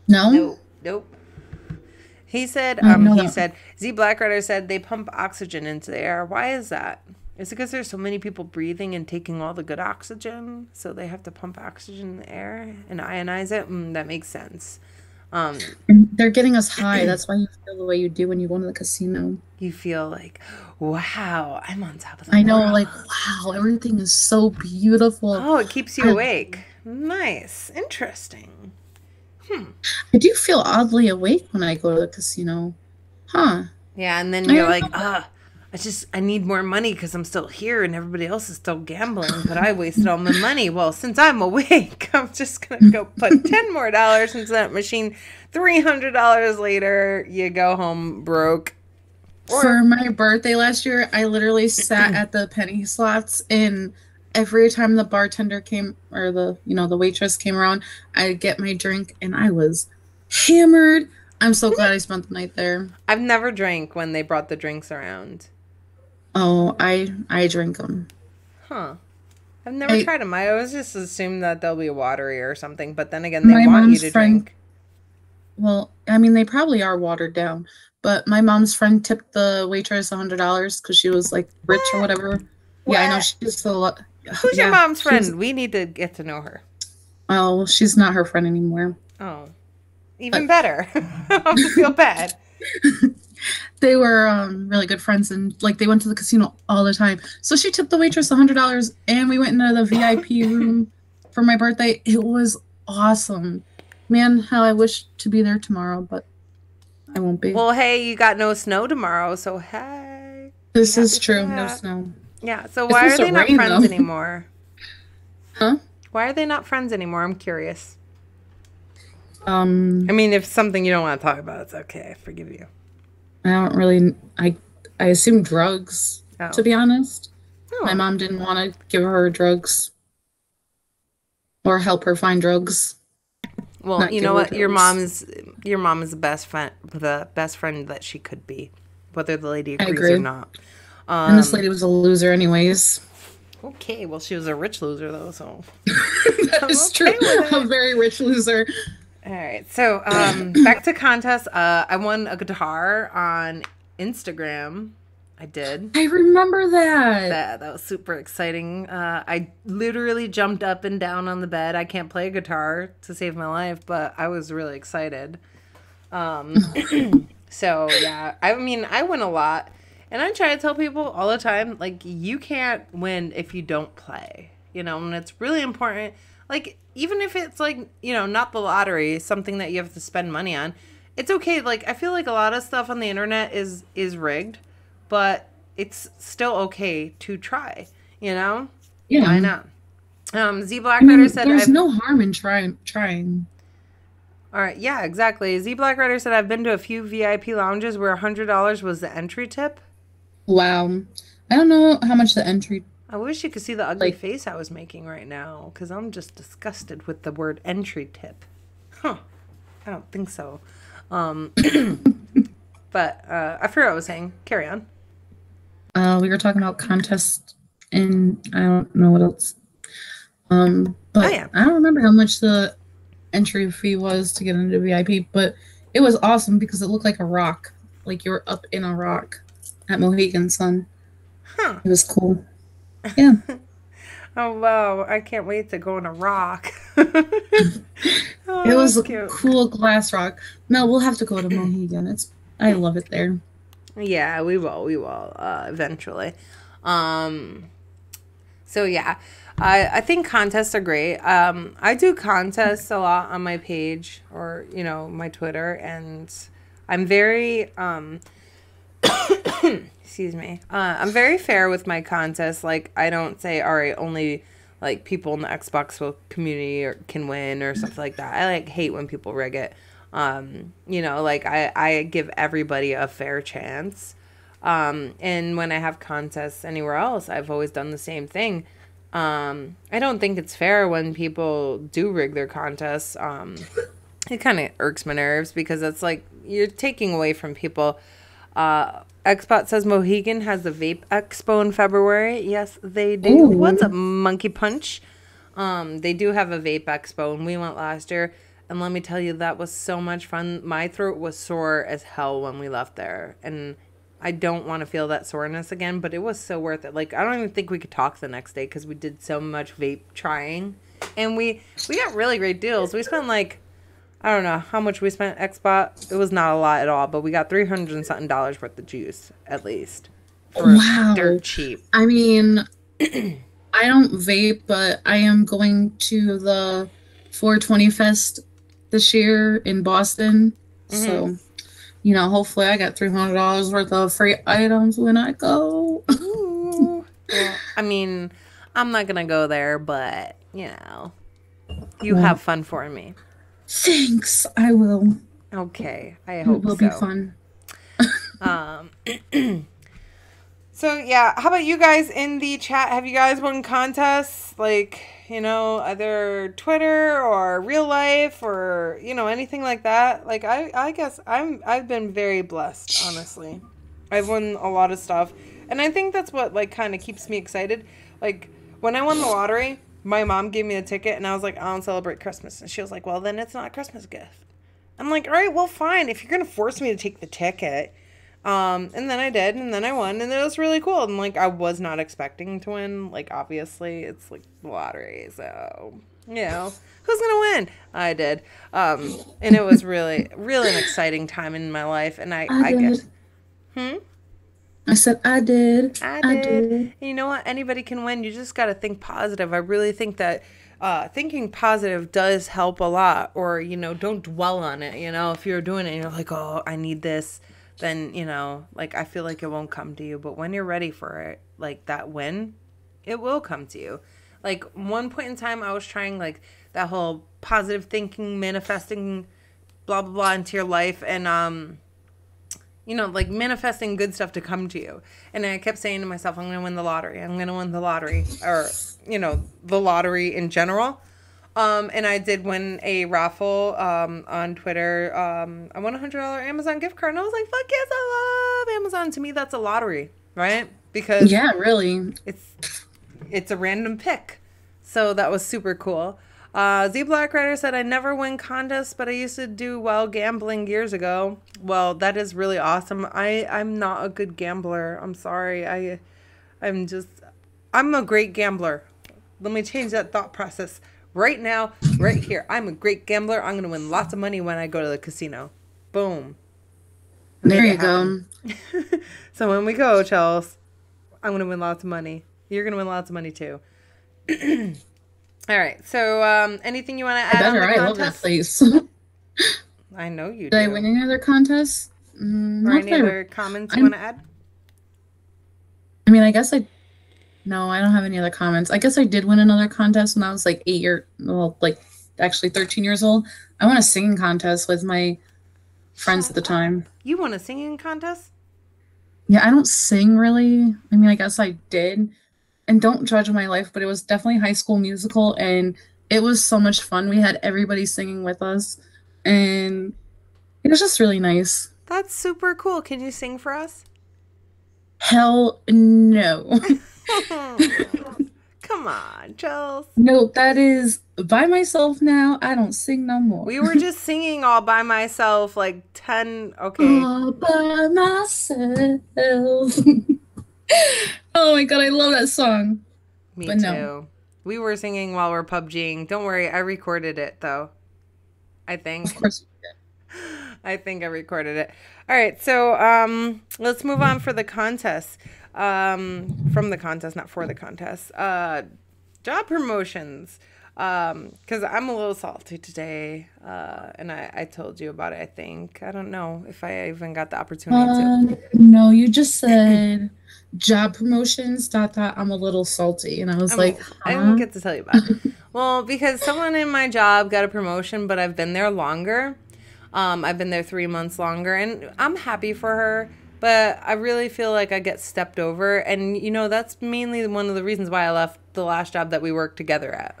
No? Nope, nope. He said, I didn't know he that. said, Z Blackrider said they pump oxygen into the air. Why is that? Is it because there's so many people breathing and taking all the good oxygen, so they have to pump oxygen in the air and ionize it? That makes sense. Um, They're getting us high. That's why you feel the way you do when you go to the casino. you feel like, wow, I'm on top of the I know, world. like, wow, everything is so beautiful. Oh, it keeps you I, awake. Nice, interesting. I do feel oddly awake when I go to the casino. Huh. Yeah, and then I you're didn't like, know that. I need more money because I'm still here and everybody else is still gambling, but I wasted all my money. Well, since I'm awake, I'm just going to go put $10 more into that machine. $300 later, you go home broke. For my birthday last year, I literally sat at the penny slots, and every time the bartender came, or the waitress came around, I'd get my drink, and I was hammered. I'm so glad I spent the night there. I've never drank when they brought the drinks around. Oh, I drink them. Huh. I've never tried them. I always just assume that they'll be watery or something, but then again, they want you to drink. Well, I mean, they probably are watered down, but my mom's friend tipped the waitress $100 because she was like rich or whatever. What? Yeah, I know she's a Who's your mom's friend? We need to get to know her. Oh, she's not her friend anymore. Oh, even better. I feel bad. They were really good friends, and like they went to the casino all the time. So she tipped the waitress $100, and we went into the VIP room for my birthday. It was awesome. Man, how I wish to be there tomorrow, but I won't be. Well, hey, you got no snow tomorrow, so hey. This is true, no snow. Yeah, so why are they not friends anymore? Huh? Why are they not friends anymore? I'm curious. I mean, if something you don't want to talk about, it's okay. I forgive you. I don't really, I assume drugs, to be honest. Oh. My mom didn't want to give her drugs or help her find drugs. Well, you know what? Your mom is the best friend that she could be, whether the lady agrees or not. And this lady was a loser, anyways. Okay, well, she was a rich loser though, so that is true. A very rich loser. All right, so back to contests. I won a guitar on Instagram. I did. I remember that. That was super exciting. I literally jumped up and down on the bed. I can't play guitar to save my life, but I was really excited. So yeah, I mean, I win a lot, and I try to tell people all the time, like, you can't win if you don't play, and it's really important. Like, even if it's like, not the lottery, something that you have to spend money on, it's okay. Like, I feel like a lot of stuff on the internet is rigged, but it's still okay to try, Yeah. Why not? Z Black Rider said there's no harm in trying. All right, yeah, exactly. Z Black Rider said I've been to a few VIP lounges where $100 was the entry tip. Wow. I don't know how much the entry. I wish you could see the ugly face I was making right now, because I'm just disgusted with the word entry tip. Huh. I don't think so. But I forgot what I was saying. Carry on. We were talking about contests, and I don't know what else. But I don't remember how much the entry fee was to get into VIP, but it was awesome because it looked like a rock. Like you were up in a rock at Mohegan Sun. Huh. It was cool. Yeah. Oh, wow. I can't wait to go on a rock. It was a cool glass rock. No, we'll have to go to Mohegan. I love it there. Yeah, we will eventually. So yeah, I think contests are great. I do contests a lot on my page or, my Twitter, and I'm very, excuse me. I'm very fair with my contests. Like, I don't say, all right, only like people in the Xbox community can win or something like that. I hate when people rig it. I give everybody a fair chance. And when I have contests anywhere else, I've always done the same thing. I don't think it's fair when people do rig their contests. It kind of irks my nerves because it's like you're taking away from people. Xbot says Mohegan has the Vape Expo in February. Yes, they do. Ooh. What's up, Monkey Punch? They do have a Vape Expo, and we went last year. And let me tell you, that was so much fun. My throat was sore as hell when we left there. And I don't want to feel that soreness again, but it was so worth it. Like, I don't even think we could talk the next day because we did so much vape trying. And we got really great deals. We spent I don't know how much we spent at Xbot. It was not a lot at all, but we got $300 and something worth of juice, at least. Wow. Dirt cheap. I mean, I don't vape, but I am going to the 420 Fest this year in Boston. Mm-hmm. So hopefully I got $300 worth of free items when I go. Ooh. Well, I mean, I'm not gonna go there, but you have Well, fun for me. thanks. I will. Okay, I It hope will be so. fun. Um, so yeah, how about you guys in the chat? Have you guys won contests like either Twitter or real life or anything like that? Like I guess I've been very blessed, honestly. I've won a lot of stuff, and I think that's what like kind of keeps me excited. Like when I won the lottery, my mom gave me a ticket, and I was like, I don't celebrate Christmas, and she was like, well, then it's not a Christmas gift. I'm like, all right, well, fine. If you're gonna force me to take the ticket, and then I did, and then I won, and it was really cool. And like, I was not expecting to win. Like, obviously, it's like the lottery, so who's gonna win? I did, and it was really, really an exciting time in my life. And I I get, did. I said I did. I I did. did. And you know what? Anybody can win. You just gotta think positive. I really think that thinking positive does help a lot. Or don't dwell on it. If you're doing it and you're like, oh, I need this, then like I feel like it won't come to you. But when you're ready for it, like that win, it will come to you. Like one point in time, I was trying like that whole positive thinking, manifesting, blah blah blah into your life, and like manifesting good stuff to come to you. And I kept saying to myself, I'm going to win the lottery. I'm going to win the lottery, or, the lottery in general. And I did win a raffle on Twitter. I won a $100 Amazon gift card. And I was like, fuck yes, I love Amazon. To me, that's a lottery, right? Because Yeah, really. it's a random pick. So that was super cool. Z Black Rider said, I never win contests, but I used to do well gambling years ago. Well, that is really awesome. I'm not a good gambler. I'm sorry. I'm a great gambler. Let me change that thought process right now, right here. I'm a great gambler. I'm going to win lots of money when I go to the casino. Boom. There you go. So when we go, Chels, I'm going to win lots of money. You're going to win lots of money too. All right. So, anything you want to add on the contest? I love that place. I know you do. Did I win any other contests? Or any other comments you want to add? I mean, I guess no, I don't have any other comments. I guess I did win another contest when I was like 13 years old. I won a singing contest with my friends at the time. You won a singing contest? Yeah, I don't sing really. I mean, I guess I did. And don't judge my life, but it was definitely High School Musical, and it was so much fun. We had everybody singing with us, and it was just really nice. That's super cool. Can you sing for us? Hell no. Come on, Chels. No, that is by myself now. I don't sing no more. We were just singing all by myself, like 10. Okay. All by myself. Oh my god, I love that song. Me too. No. We were singing while we're PUBGing. Don't worry, I recorded it though. I think. Of course. I think I recorded it. All right, so let's move on for the contest. From the contest, not for the contest. Job promotions. Because I'm a little salty today, and I told you about it, I think. I don't know if I even got the opportunity to. No, you just said job promotions, I'm a little salty. And I was I didn't get to tell you about it. Well, because someone in my job got a promotion, but I've been there longer. I've been there 3 months longer, and I'm happy for her. But I really feel like I get stepped over. And, that's mainly one of the reasons why I left the last job that we worked together at.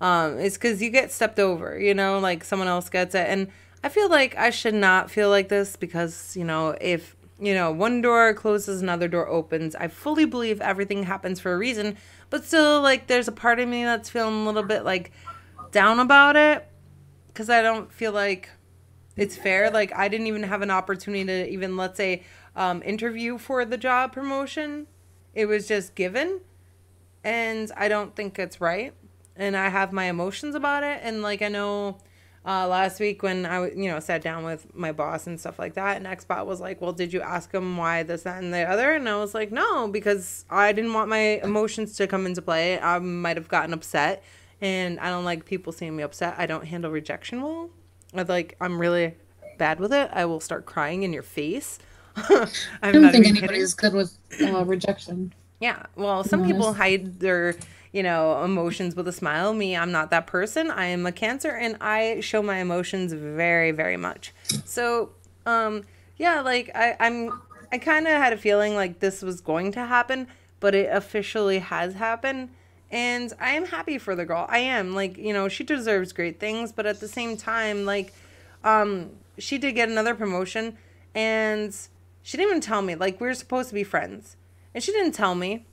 It's because you get stepped over, like someone else gets it. And I feel like I should not feel like this because, if, one door closes, another door opens. I fully believe everything happens for a reason. But still, like, there's a part of me that's feeling a little bit, like, down about it. Because I don't feel like it's fair. Like, I didn't even have an opportunity to even, let's say, interview for the job promotion. It was just given. And I don't think it's right. And I have my emotions about it. And like, I know last week when I, sat down with my boss and stuff like that, and Xbot was like, well, did you ask him why this, that, and the other? And I was like, no, because I didn't want my emotions to come into play. I might have gotten upset, and I don't like people seeing me upset. I don't handle rejection well. I'm really bad with it, I will start crying in your face. I I'm don't not think even kidding. anybody's good with rejection, Yeah. Well, to be some people honest. hide their, emotions with a smile. Me, I'm not that person. I am a Cancer and I show my emotions very, very much. So, yeah, like I kind of had a feeling like this was going to happen, but it officially has happened. And I am happy for the girl. I am. Like, she deserves great things, but at the same time, like, she did get another promotion and she didn't even tell me. Like, we were supposed to be friends. And she didn't tell me.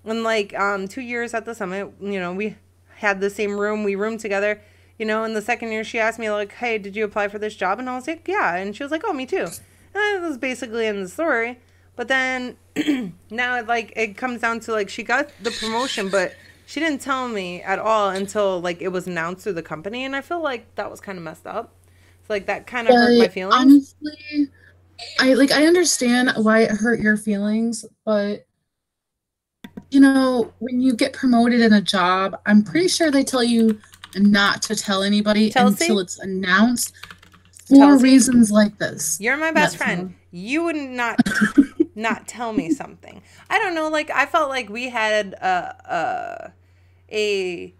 And like 2 years at the summit, we had the same room, we roomed together. In the second year she asked me like, "Hey, did you apply for this job?" And I was like, "Yeah." And she was like, "Oh, me too." And that was basically in the story. But then now like it comes down to like she got the promotion, but she didn't tell me at all until like it was announced through the company, and I feel like that was kind of messed up. So like that kind of hurt my But feelings. honestly, I understand why it hurt your feelings, but when you get promoted in a job, I'm pretty sure they tell you not to tell anybody until Chelsea, it's announced for Chelsea, reasons like this. you're my best That's friend. all. You would not tell me something. I don't know. Like I felt like we had a I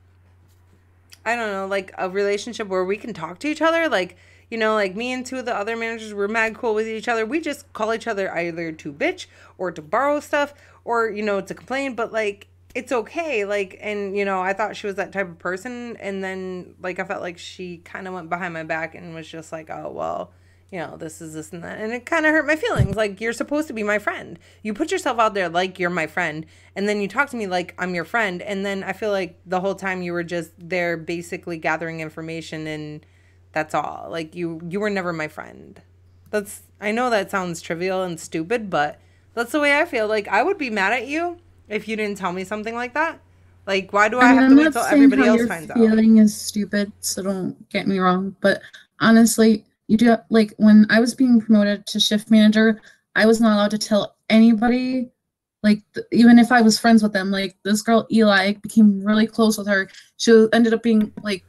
don't know, like a relationship where we can talk to each other. Like like me and two of the other managers were mad cool with each other. We just call each other either to bitch or to borrow stuff or to complain. But like it's okay. Like and I thought she was that type of person, and then like I felt like she kind of went behind my back and was just like, oh well, this is this and that. And it kind of hurt my feelings. Like, you're supposed to be my friend. You put yourself out there like you're my friend. And then you talk to me like I'm your friend. And then I feel like the whole time you were just there basically gathering information and that's all. Like, you were never my friend. I know that sounds trivial and stupid, but that's the way I feel. Like, I would be mad at you if you didn't tell me something like that. Like, why do I I mean, have I'm to wait not till saying everybody how else you're finds out? feeling is stupid, so don't get me wrong. But honestly, you do like when I was being promoted to shift manager, I was not allowed to tell anybody, like even if I was friends with them. Like this girl Eli, I became really close with her. She ended up being like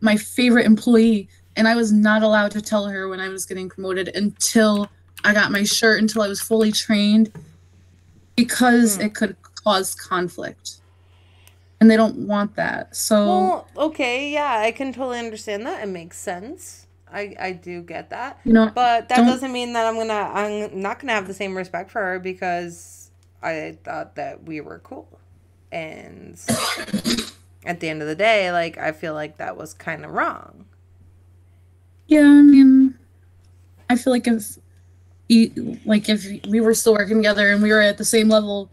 my favorite employee, and I was not allowed to tell her when I was getting promoted until I got my shirt, until I was fully trained, because Mm. it could cause conflict and they don't want that. So, Well, okay, yeah, I can totally understand that. It makes sense. I do get that. you know, But that don't, doesn't mean that I'm not gonna have the same respect for her because I thought that we were cool. And at the end of the day, like I feel like that was kind of wrong. yeah, I mean, I feel like if we were still working together and we were at the same level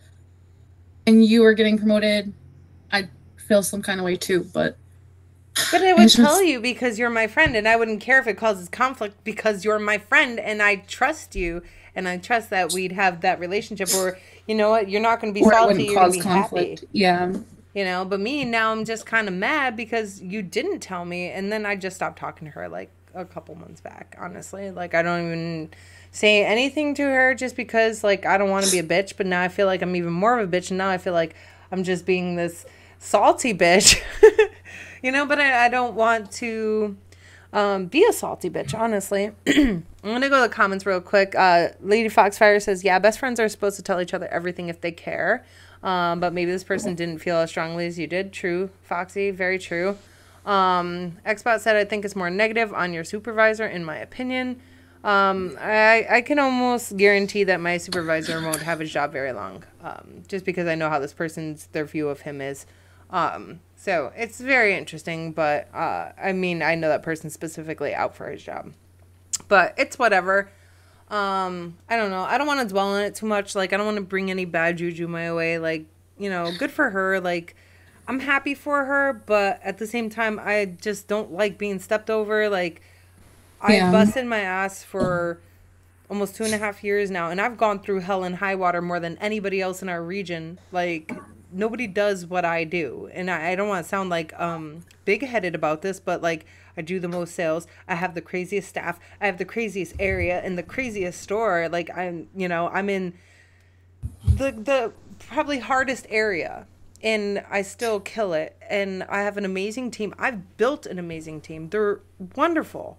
and you were getting promoted, I'd feel some kind of way too. But But I would it's tell just, you because you're my friend, and I wouldn't care if it causes conflict because you're my friend, and I trust you, and I trust that we'd have that relationship where, you know what, you're not going to be or it salty, wouldn't you're going to cause be happy. conflict. Yeah. But me now I'm just kind of mad because you didn't tell me, and then I just stopped talking to her like a couple months back, honestly. Like I don't even say anything to her just because like I don't want to be a bitch, but now I feel like I'm even more of a bitch, and now I feel like I'm just being this salty bitch. But I don't want to be a salty bitch, honestly. I'm gonna go to the comments real quick. Lady Foxfire says, "Yeah, best friends are supposed to tell each other everything if they care, but maybe this person didn't feel as strongly as you did." True, Foxy, very true. Xbot said, "I think it's more negative on your supervisor, in my opinion. I can almost guarantee that my supervisor won't have his job very long, just because I know how their view of him is." So it's very interesting, but I mean, I know that person specifically out for his job, but it's whatever. I don't know. I don't want to dwell on it too much. Like, I don't want to bring any bad juju my way. Like, good for her. Like, I'm happy for her, but at the same time, I just don't like being stepped over. Like, I've Yeah. busted my ass for almost 2.5 years now, and I've gone through hell and high water more than anybody else in our region. Like, nobody does what I do, and I don't want to sound like big headed about this, but like I do the most sales. I have the craziest staff. I have the craziest area and the craziest store. Like I'm in the probably hardest area, and I still kill it. And I have an amazing team. I've built an amazing team. They're wonderful.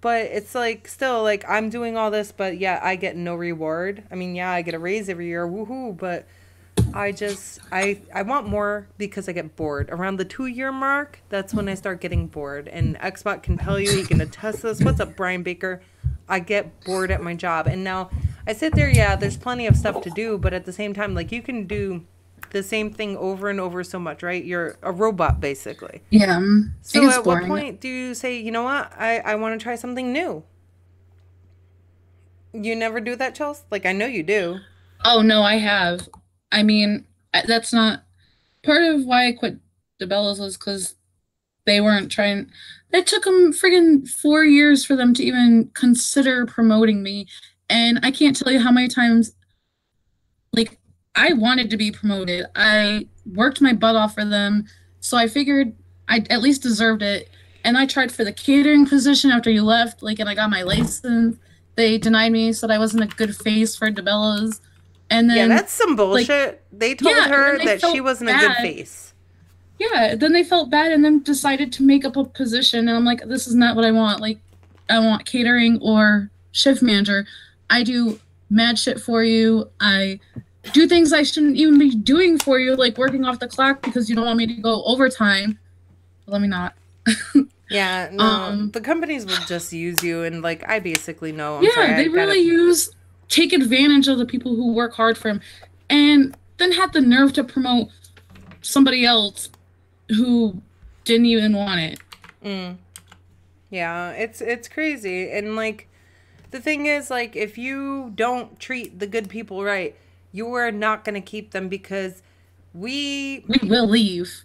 But it's like still like I'm doing all this, but yeah, I get no reward. I mean, yeah, I get a raise every year, woohoo, but I want more because I get bored. Around the 2 year mark, that's when I start getting bored. And Xbot can tell you, he can attest this. What's up, Brian Baker? I get bored at my job. And now I sit there, yeah, there's plenty of stuff to do, but at the same time, like you can do the same thing over and over so much, right? You're a robot basically. Yeah. So at what point do you say, you know what, I want to try something new? You never do that, Chelsea? Like I know you do. Oh no, I have. I mean, that's not part of why I quit DeBellas was because they weren't trying. It took them friggin' 4 years for them to even consider promoting me, and I can't tell you how many times. Like, I wanted to be promoted. I worked my butt off for them, so I figured I at least deserved it. And I tried for the catering position after you left, like, and I got my license. They denied me, said I wasn't a good face for DeBellas. And then, yeah, that's some bullshit. Like, they told her that she wasn't a good face. Yeah, then they felt bad and then decided to make up a position. And I'm like, this is not what I want. Like, I want catering or shift manager. I do mad shit for you. I do things I shouldn't even be doing for you, like working off the clock because you don't want me to go overtime. Let me not. Yeah, no, the companies will just use you, and like I basically know. They really take advantage of the people who work hard for them, and then had the nerve to promote somebody else who didn't even want it. Yeah, it's crazy, and like the thing is, like if you don't treat the good people right, you are not gonna keep them because we will leave.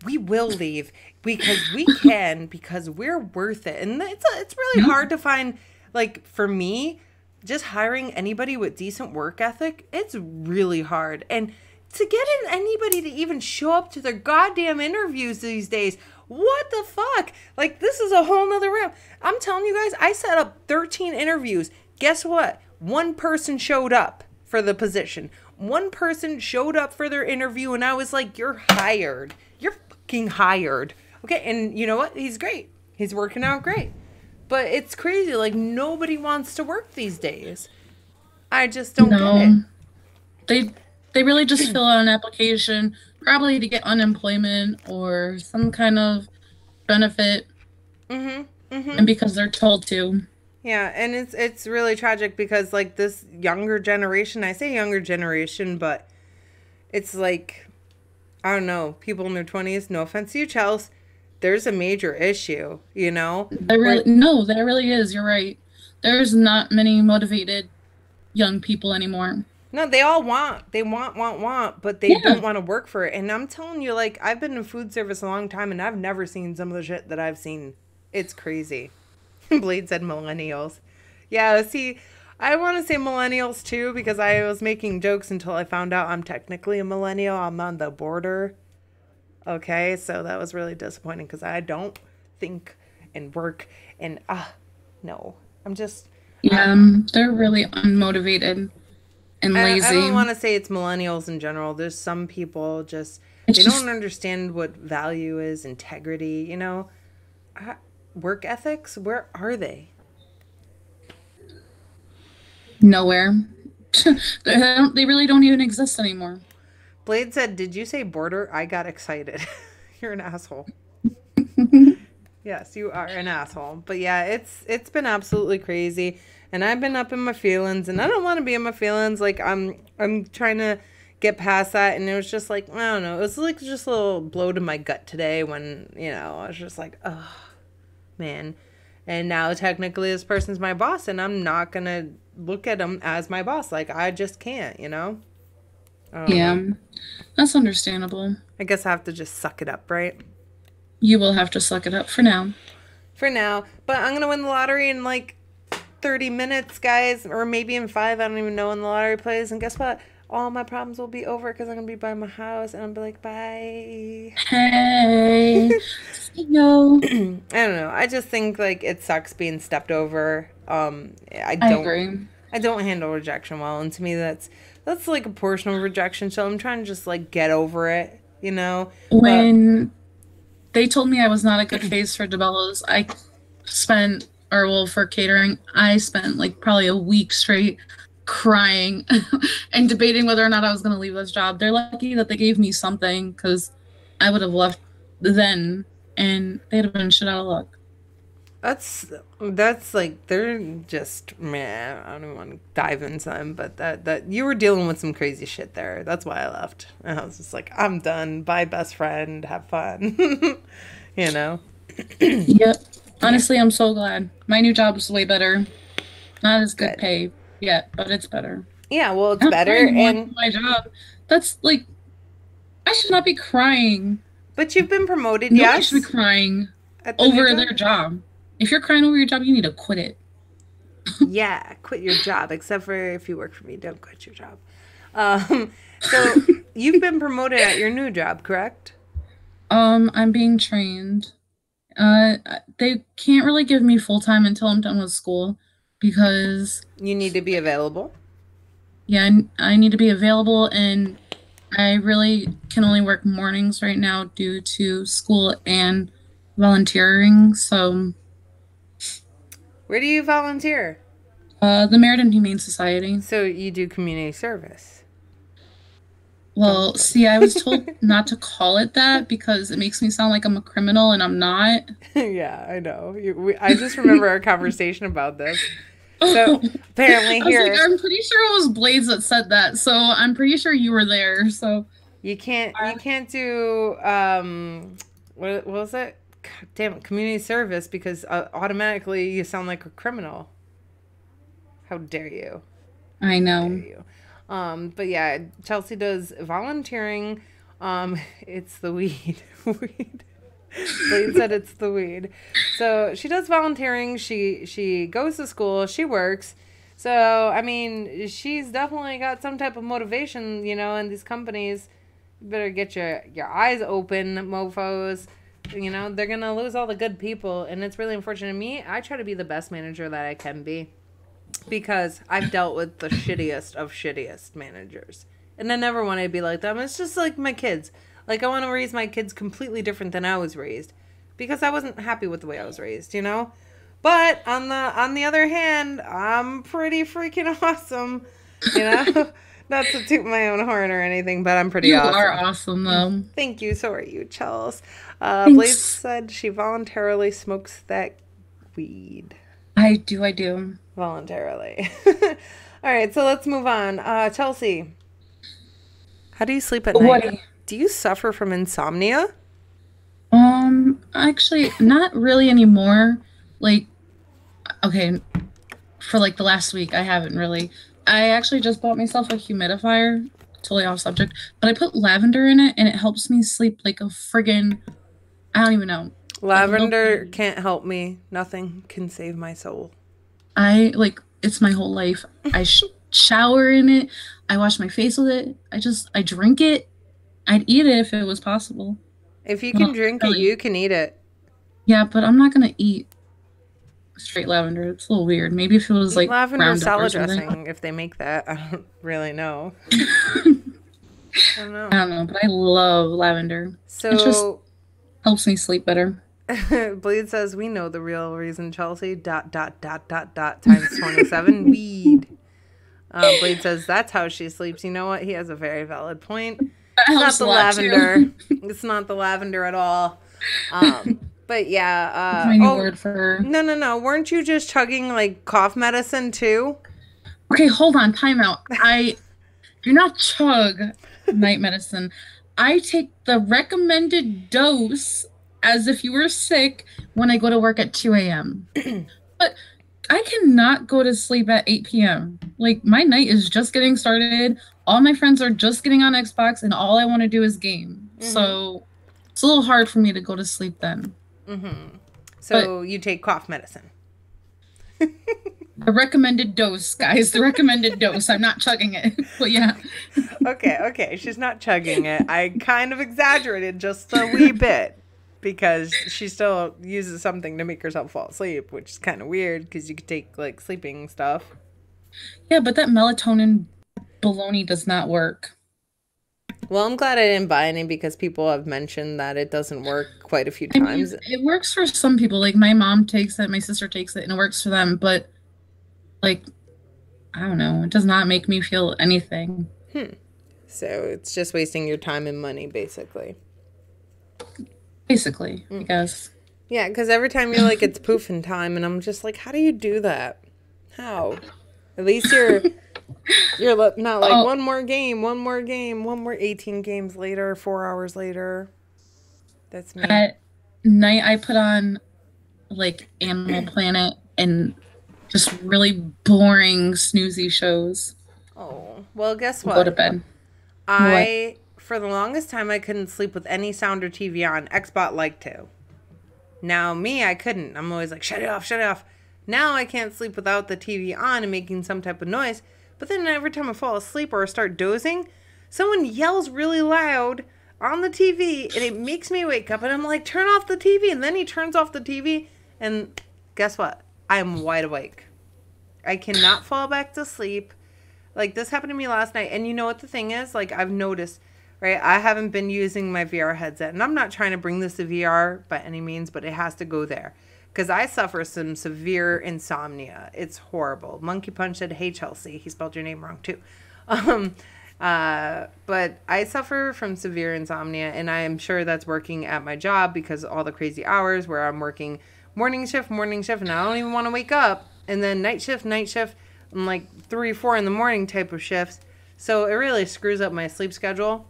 We will leave because we can, because we're worth it. And it's really hard to find, like, for me, just hiring anybody with decent work ethic, it's really hard. And to get anybody to even show up to their goddamn interviews these days, what the fuck? Like, this is a whole nother realm. I'm telling you guys, I set up 13 interviews. Guess what? One person showed up for the position. One person showed up for their interview, and I was like, you're hired. You're fucking hired. Okay, and you know what? He's great. He's working out great. But it's crazy. Like, nobody wants to work these days. I just don't get it. They really just fill out an application, probably to get unemployment or some kind of benefit. And because they're told to. Yeah, and it's really tragic because, like, this younger generation, I say younger generation, but it's like, I don't know, people in their 20s, no offense to you, Chelsea, there's a major issue, you know? There really is. You're right. There's not many motivated young people anymore. No, they all want, but they don't want to work for it. And I'm telling you, like, I've been in food service a long time, and I've never seen some of the shit that I've seen. It's crazy. Blade said millennials. Yeah, see, I want to say millennials too because I was making jokes until I found out I'm technically a millennial. I'm on the border. Okay, so that was really disappointing because I don't think and work and no. I'm just they're really unmotivated and lazy. I don't want to say it's millennials in general. There's some people they don't understand what value is, integrity, you know. Work ethics, where are they? Nowhere. They really don't even exist anymore. Blade said, did you say border? I got excited. You're an asshole. Yes, you are an asshole. But yeah, it's been absolutely crazy. And I've been up in my feelings, and I don't want to be in my feelings. Like I'm trying to get past that, and it was just like, I don't know. It was like just a little blow to my gut today when, you know, I was just like, oh man. And now technically this person's my boss, and I'm not gonna look at him as my boss. Like I just can't, you know. That's understandable. I guess I have to just suck it up, right? You will have to suck it up for now. But I'm gonna win the lottery in like 30 minutes, guys, or maybe in 5. I don't even know when the lottery plays. And guess what? All my problems will be over because I'm gonna be by my house, and I'll be like, bye. Hey. No. I don't know. I just think like it sucks being stepped over. I agree. I don't handle rejection well, and to me that's like a portion of rejection. So I'm trying to just like get over it, you know. When they told me I was not a good face for DeBello's, I spent or well, for catering, I spent like probably a week straight crying and debating whether or not I was going to leave this job. They're lucky that they gave me something because I would have left then and they'd have been shit out of luck. That's like they're just man. I don't even want to dive into them, but that you were dealing with some crazy shit there. That's why I left. And I was just like, I'm done. Bye, best friend. Have fun. You know. Yep. Honestly, I'm so glad. My new job is way better. Not as good Good. pay yet, but it's better. Yeah. Well, it's I'm better, crying more and for my job. That's like I should not be crying. but you've been promoted. Nobody should be Yes. crying At the new over job. their job. If you're crying over your job, you need to quit it. Yeah, quit your job. Except for if you work for me, don't quit your job. So you've been promoted at your new job, correct? I'm being trained. Uh, they can't really give me full time until I'm done with school because You need to be available. yeah, I need to be available and I really can only work mornings right now due to school and volunteering. So, Where do you volunteer? the Meriden Humane Society. So you do community service. Well, see, I was told not to call it that because it makes me sound like I'm a criminal and I'm not. Yeah, I know. I just remember our conversation about this. So apparently I was like, here I'm pretty sure it was Blades that said that, so I'm pretty sure you were there. So you can't do what was it? God damn it, community service because automatically you sound like a criminal. How dare you? I Dare know. you? But yeah, Chelsea does volunteering. It's the weed. Weed. Blade said it's the weed. So she does volunteering. She goes to school. She works. So I mean, she's definitely got some type of motivation, in these companies. You better get your eyes open, mofo's. They're gonna lose all the good people, and it's really unfortunate. Me, I try to be the best manager that I can be because I've dealt with the shittiest of shittiest managers. And I never want to be like them. It's just like my kids. Like I want to raise my kids completely different than I was raised because I wasn't happy with the way I was raised. But on the other hand, I'm pretty freaking awesome, you know? Not to toot my own horn or anything, but I'm pretty You awesome. are awesome, though. Thank you. So are you, Chels. Thanks. Blaze said she voluntarily smokes that weed. I do. Voluntarily. All right, so let's move on. Chelsea, how do you sleep at What? night? Do you suffer from insomnia? Actually, not really anymore. Like, okay, for like the last week, I haven't really. I actually just bought myself a humidifier. Totally off subject, but I put lavender in it, and it helps me sleep like a friggin' I don't even know. Lavender can't help me. Nothing can save my soul. It's my whole life. I shower in it. I wash my face with it. I drink it. I'd eat it if it was possible. If you Well, can drink it, really. you can eat it. Yeah, but I'm not gonna eat straight lavender. It's a little weird. Maybe if it was Eat like lavender ground up or salad something. dressing if they make that. I don't really know. I don't know. I don't know, but I love lavender. It just So helps me sleep better. Bleed says we know the real reason, Chelsea. Dot dot dot dot dot times 27 weed. Blade says that's how she sleeps. You know what? He has a very valid point. That It's not helps the a lot lavender. too. It's not the lavender at all. But yeah. My new word for. No. Weren't you just chugging like cough medicine too? Okay, hold on. Time out. Do not chug night medicine. I take the recommended dose as if you were sick when I go to work at 2 a.m. But I cannot go to sleep at 8 p.m. Like, my night is just getting started. All my friends are just getting on Xbox, and all I want to do is game. So it's a little hard for me to go to sleep then. So you take cough medicine. The recommended dose, guys. The recommended dose. I'm not chugging it. But yeah. Okay. She's not chugging it. I kind of exaggerated just a wee bit because she still uses something to make herself fall asleep, which is kind of weird because you could take like sleeping stuff. Yeah, but that melatonin baloney does not work. Well, I'm glad I didn't buy any because people have mentioned that it doesn't work quite a few I mean, times. it works for some people. Like my mom takes it, my sister takes it, and it works for them. But like, I don't know, it does not make me feel anything. So it's just wasting your time and money, basically. Basically, I guess. Yeah, because every time you're like, it's poofing time, and I'm just like, how do you do that? How? At least not like Oh, one more game, one more game, one more 18 games later, 4 hours later. That's me. at night I put on like Animal Planet and just really boring snoozy shows. Oh, well, guess Go to what? bed. What? For the longest time, I couldn't sleep with any sound or TV on. Xbot liked to. Now, me, I couldn't. I'm always like, shut it off, shut it off. Now I can't sleep without the TV on and making some type of noise. But then every time I fall asleep or start dozing, someone yells really loud on the TV and it makes me wake up and I'm like, turn off the TV. And then he turns off the TV and guess what? I'm wide awake. I cannot fall back to sleep. Like this happened to me last night. And you know what the thing is? Like I've noticed, right? I haven't been using my VR headset. And I'm not trying to bring this to VR by any means, but it has to go there. Because I suffer some severe insomnia. It's horrible. Monkey Punch said, hey, Chelsey. He spelled your name wrong, too. Um, but I suffer from severe insomnia, and I am sure that's working at my job because all the crazy hours where I'm working morning shift, and I don't even want to wake up. And then night shift, and like 3, 4 in the morning type of shifts. So it really screws up my sleep schedule.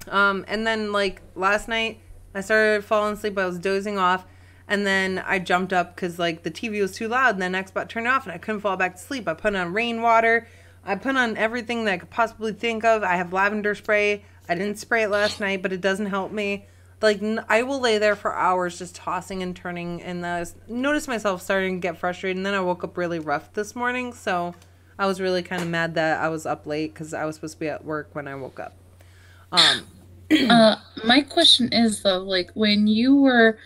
And then like last night, I started falling asleep. I was dozing off. And then I jumped up because like the TV was too loud. And then Xbox turned off and I couldn't fall back to sleep. I put on rainwater. I put on everything that I could possibly think of. I have lavender spray. I didn't spray it last night, but it doesn't help me. Like I will lay there for hours just tossing and turning. And I noticed myself starting to get frustrated. And then I woke up really rough this morning. So I was really kind of mad that I was up late because I was supposed to be at work when I woke up. My question is though, like when you were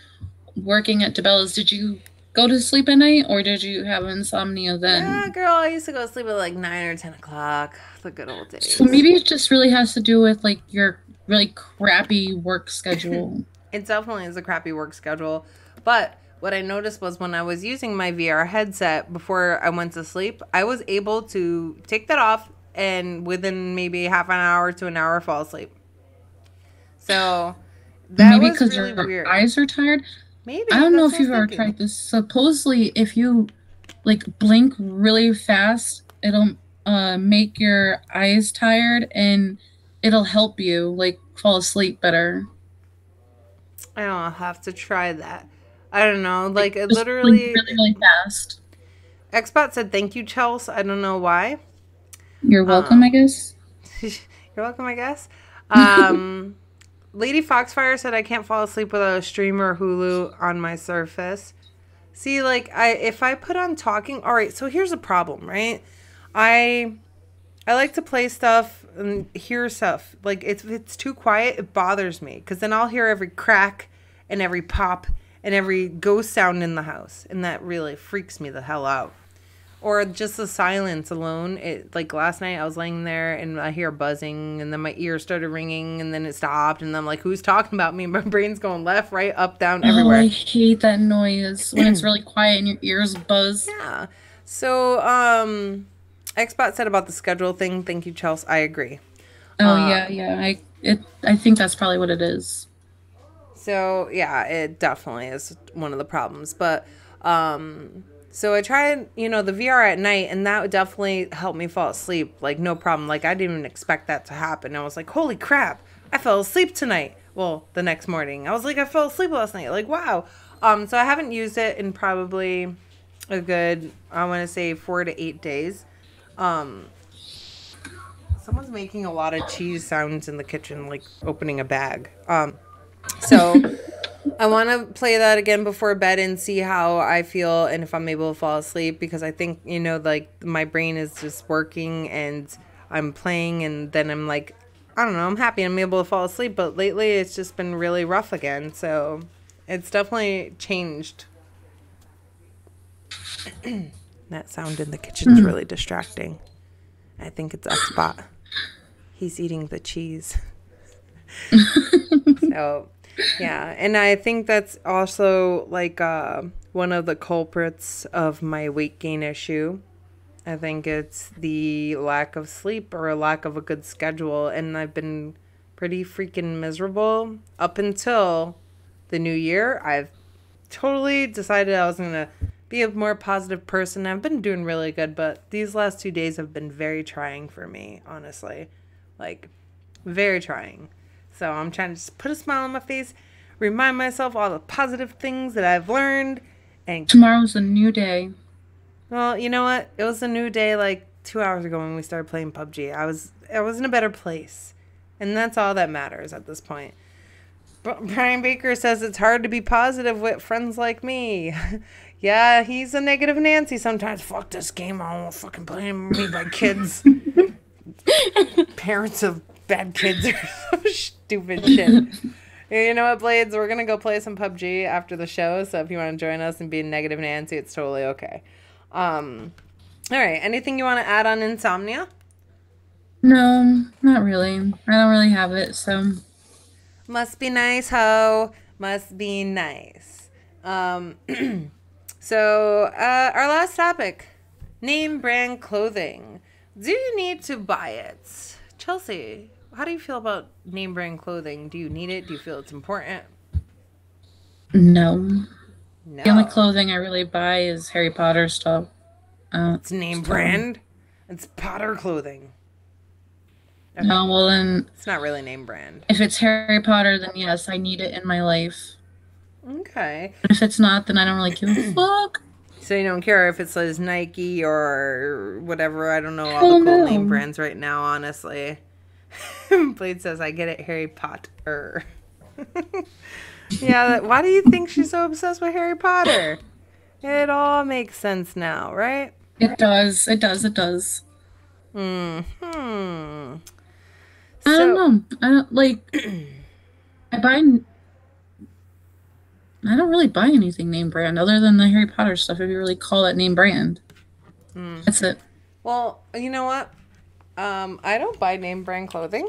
working at DeBella's, did you go to sleep at night or did you have insomnia then? Yeah, girl, I used to go to sleep at like 9 or 10 o'clock. The good old days. So maybe it just really has to do with like your really crappy work schedule. It definitely is a crappy work schedule. But what I noticed was when I was using my VR headset before I went to sleep, I was able to take that off and within maybe half an hour to an hour fall asleep. So that maybe was because really your weird. eyes are tired. Maybe. I don't know that's if what I you've was ever thinking. tried this. Supposedly, if you like blink really fast, it'll make your eyes tired and it'll help you like fall asleep better. I don't know, I'll have to try that. I don't know. Like it Just blink literally really, really fast. Xbot said thank you, Chels. I don't know why. You're welcome, I guess. You're welcome, I guess. Lady Foxfire said I can't fall asleep without a stream or Hulu on my Surface. See, like if I put on talking, all right. So here's a problem, right? I like to play stuff and hear stuff. Like if it's too quiet, it bothers me because then I'll hear every crack and every pop and every ghost sound in the house, and that really freaks me the hell out. Or just the silence alone. It like last night I was laying there and I hear buzzing and then my ears started ringing and then it stopped and I'm like, who's talking about me? My brain's going left, right, up, down, everywhere. I hate that noise when it's really quiet and your ears buzz. Yeah. So, Xbot said about the schedule thing. Thank you, Chelsea. I agree. Oh yeah. I think that's probably what it is. So yeah, it definitely is one of the problems. But so I tried, the VR at night, and that would definitely help me fall asleep. Like no problem. Like I didn't even expect that to happen. I was like, holy crap, I fell asleep tonight. Well, the next morning, I was like, I fell asleep last night. Like wow. So I haven't used it in probably a good, I want to say 4 to 8 days. Someone's making a lot of cheese sounds in the kitchen, like opening a bag. So I want to play that again before bed and see how I feel and if I'm able to fall asleep because I think, like my brain is just working and I'm playing and then I'm like, I don't know, I'm happy I'm able to fall asleep. But lately it's just been really rough again. So it's definitely changed. That sound in the kitchen is really distracting. I think it's Xbot. He's eating the cheese. So, yeah. And I think that's also like one of the culprits of my weight gain issue. I think it's the lack of sleep or a lack of a good schedule. And I've been pretty freaking miserable up until the new year. I've totally decided I was going to be a more positive person. I've been doing really good, but these last 2 days have been very trying for me, honestly. Like, very trying. So I'm trying to just put a smile on my face, remind myself all the positive things that I've learned. And Tomorrow's a new day. well, you know what? It was a new day like 2 hours ago when we started playing PUBG. I was in a better place. And that's all that matters at this point. Brian Baker says it's hard to be positive with friends like me. Yeah, he's a negative Nancy sometimes. Fuck this game. I don't want to fucking play me by kids. Parents of bad kids are so stupid shit. You know what, Blades? We're going to go play some PUBG after the show. So if you want to join us and be a negative Nancy, it's totally okay. All right. Anything you want to add on insomnia? No, not really. I don't really have it, so. Must be nice, ho. Must be nice. So, our last topic. Name brand clothing. Do you need to buy it? Chelsey, how do you feel about name brand clothing? Do you need it? Do you feel it's important? No. No. The only clothing I really buy is Harry Potter stuff. It's name brand? It's Potter clothing. Okay. No, well then... It's not really name brand. If it's Harry Potter, then yes, I need it in my life. Okay. But if it's not, then I don't really give a fuck. So you don't care if it says Nike or whatever. I don't know all the cool name brands right now, honestly. Blade says, I get it, Harry Potter. Yeah, why do you think she's so obsessed with Harry Potter? It all makes sense now, right? It does. It does. It does. Hmm. I don't know. I don't like. I don't really buy anything name brand other than the Harry Potter stuff. If you really call that name brand, that's it. Well, you know what? I don't buy name brand clothing.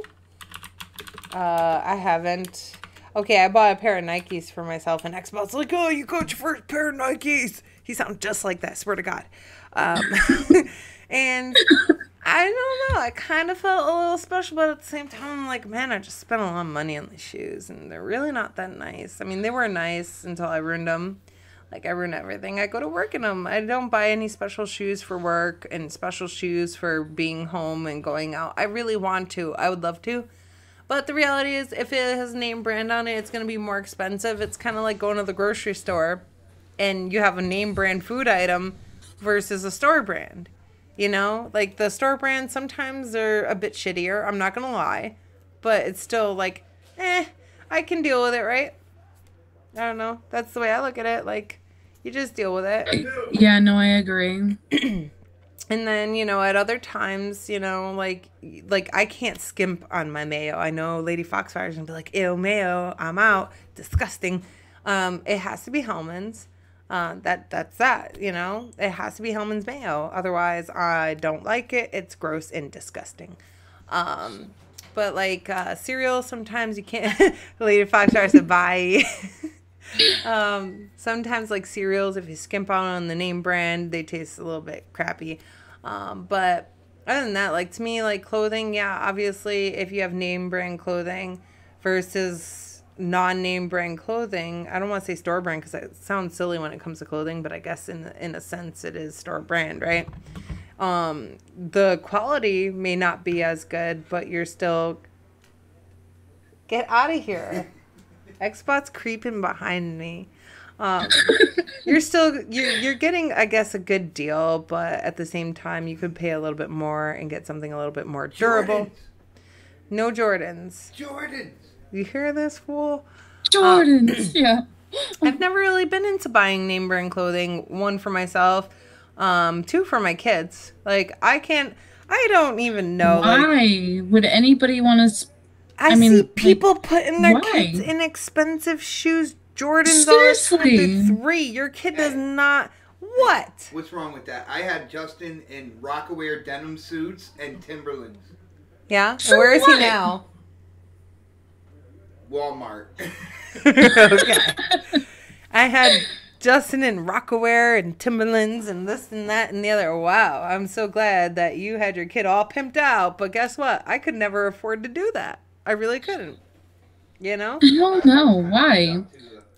I haven't. Okay, I bought a pair of Nikes for myself, and Xbox like, oh, you got your first pair of Nikes. He sounds just like that. Swear to God. And I don't know. I kind of felt a little special, but at the same time, I'm like, man, I just spent a lot of money on these shoes, and they're really not that nice. I mean, they were nice until I ruined them. Like, I ruined everything. I go to work in them. I don't buy any special shoes for work and special shoes for being home and going out. I really want to. I would love to. But the reality is, if it has name brand on it, it's going to be more expensive. It's kind of like going to the grocery store and you have a name brand food item versus a store brand. You know, like the store brands, sometimes they're a bit shittier. I'm not going to lie. But it's still like, I can deal with it, right? I don't know. That's the way I look at it. Like, you just deal with it. Yeah, no, I agree. And then, you know, at other times, you know, like I can't skimp on my mayo. I know Lady Foxfire's going to be like, ew, mayo, I'm out. Disgusting. It has to be Hellman's. That's that, you know. It has to be Hellman's mayo. Otherwise, I don't like it. It's gross and disgusting. But like cereal, sometimes you can't. Lady Foxfire said bye. Sometimes like cereals, if you skimp on the name brand, they taste a little bit crappy. But other than that, like to me, like clothing, yeah, obviously if you have name brand clothing versus non-name brand clothing, I don't want to say store brand because it sounds silly when it comes to clothing, but I guess in a sense it is store brand, right? The quality may not be as good, but you're still... Get out of here. Xbox creeping behind me. You're getting, I guess, a good deal, but at the same time, you could pay a little bit more and get something a little bit more durable. Jordans. No Jordans. Jordans. You hear this, fool? Jordans. Yeah. I've never really been into buying name brand clothing. One for myself, two for my kids. Like I don't even know. Why would anybody want to? I see people putting their kids in expensive shoes. Jordans Seriously. are 3. Your kid does not. What? What's wrong with that? I had Justin in Rockaware denim suits and Timberlands. Yeah? Where is he now? Walmart. Okay. I had Justin in Rockaware and Timberlands and this and that and the other. Wow, I'm so glad that you had your kid all pimped out. But guess what? I could never afford to do that. I really couldn't. You know? I don't know why.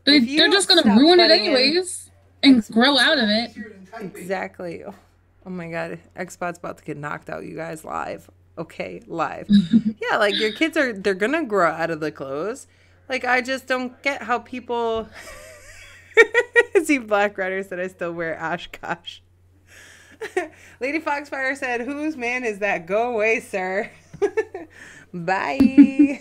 They're just gonna ruin it anyways and grow out of it. Exactly. Oh my God, Xbot's about to get knocked out. You guys live. Okay, live. Yeah, like your kids they're gonna grow out of the clothes. Like I just don't get how people. See, Black Rider said I still wear Oshkosh. Lady Foxfire said, "Whose man is that? Go away, sir." Bye.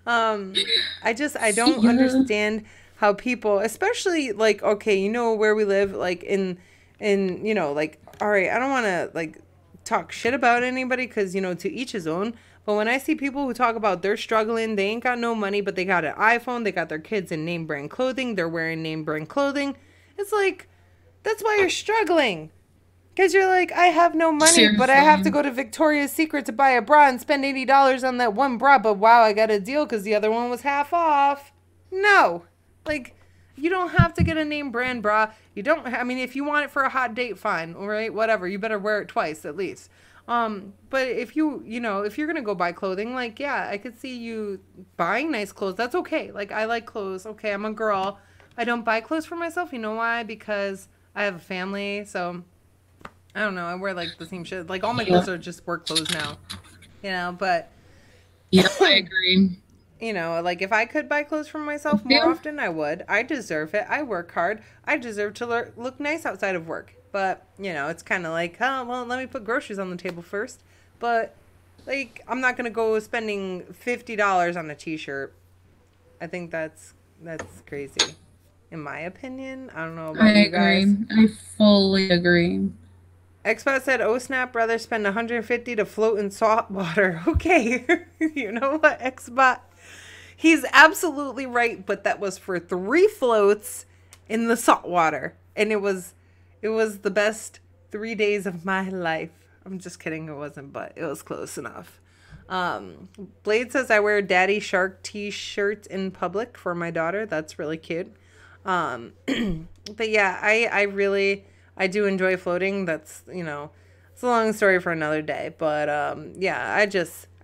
I don't understand how people, especially like, okay, you know where we live, like in you know, like, all right, I don't want to like talk shit about anybody because, you know, to each his own. But when I see people who talk about they're struggling, they ain't got no money, but they got an iPhone, they got their kids in name brand clothing, they're wearing name brand clothing. It's like, that's why you're struggling. Because you're like, I have no money, seriously, but I have to go to Victoria's Secret to buy a bra and spend $80 on that one bra. But wow, I got a deal because the other one was half off. No. Like, you don't have to get a name brand bra. You don't, I mean, if you want it for a hot date, fine. All right, whatever. You better wear it twice at least. But if you know, if you're going to go buy clothing, like, yeah, I could see you buying nice clothes. That's okay. Like, I like clothes. Okay, I'm a girl. I don't buy clothes for myself. You know why? Because I have a family. So, I don't know. I wear, like, the same shit. Like, all my clothes are just work clothes now. You know, but. Yeah, I agree. You know, like, if I could buy clothes for myself more often, I would. I deserve it. I work hard. I deserve to look nice outside of work. But, you know, it's kind of like, oh, well, let me put groceries on the table first. But, like, I'm not going to go spending $50 on a t-shirt. I think that's crazy. In my opinion. I don't know about you guys. I fully agree. Xbot said, oh, snap, rather spend $150 to float in salt water. Okay. You know what, Xbot? He's absolutely right, but that was for 3 floats in the salt water. And it was the best 3 days of my life. I'm just kidding, it wasn't, but it was close enough. Blade says, I wear Daddy Shark t-shirts in public for my daughter. That's really cute. But yeah, I do enjoy floating. That's, you know, it's a long story for another day. But yeah,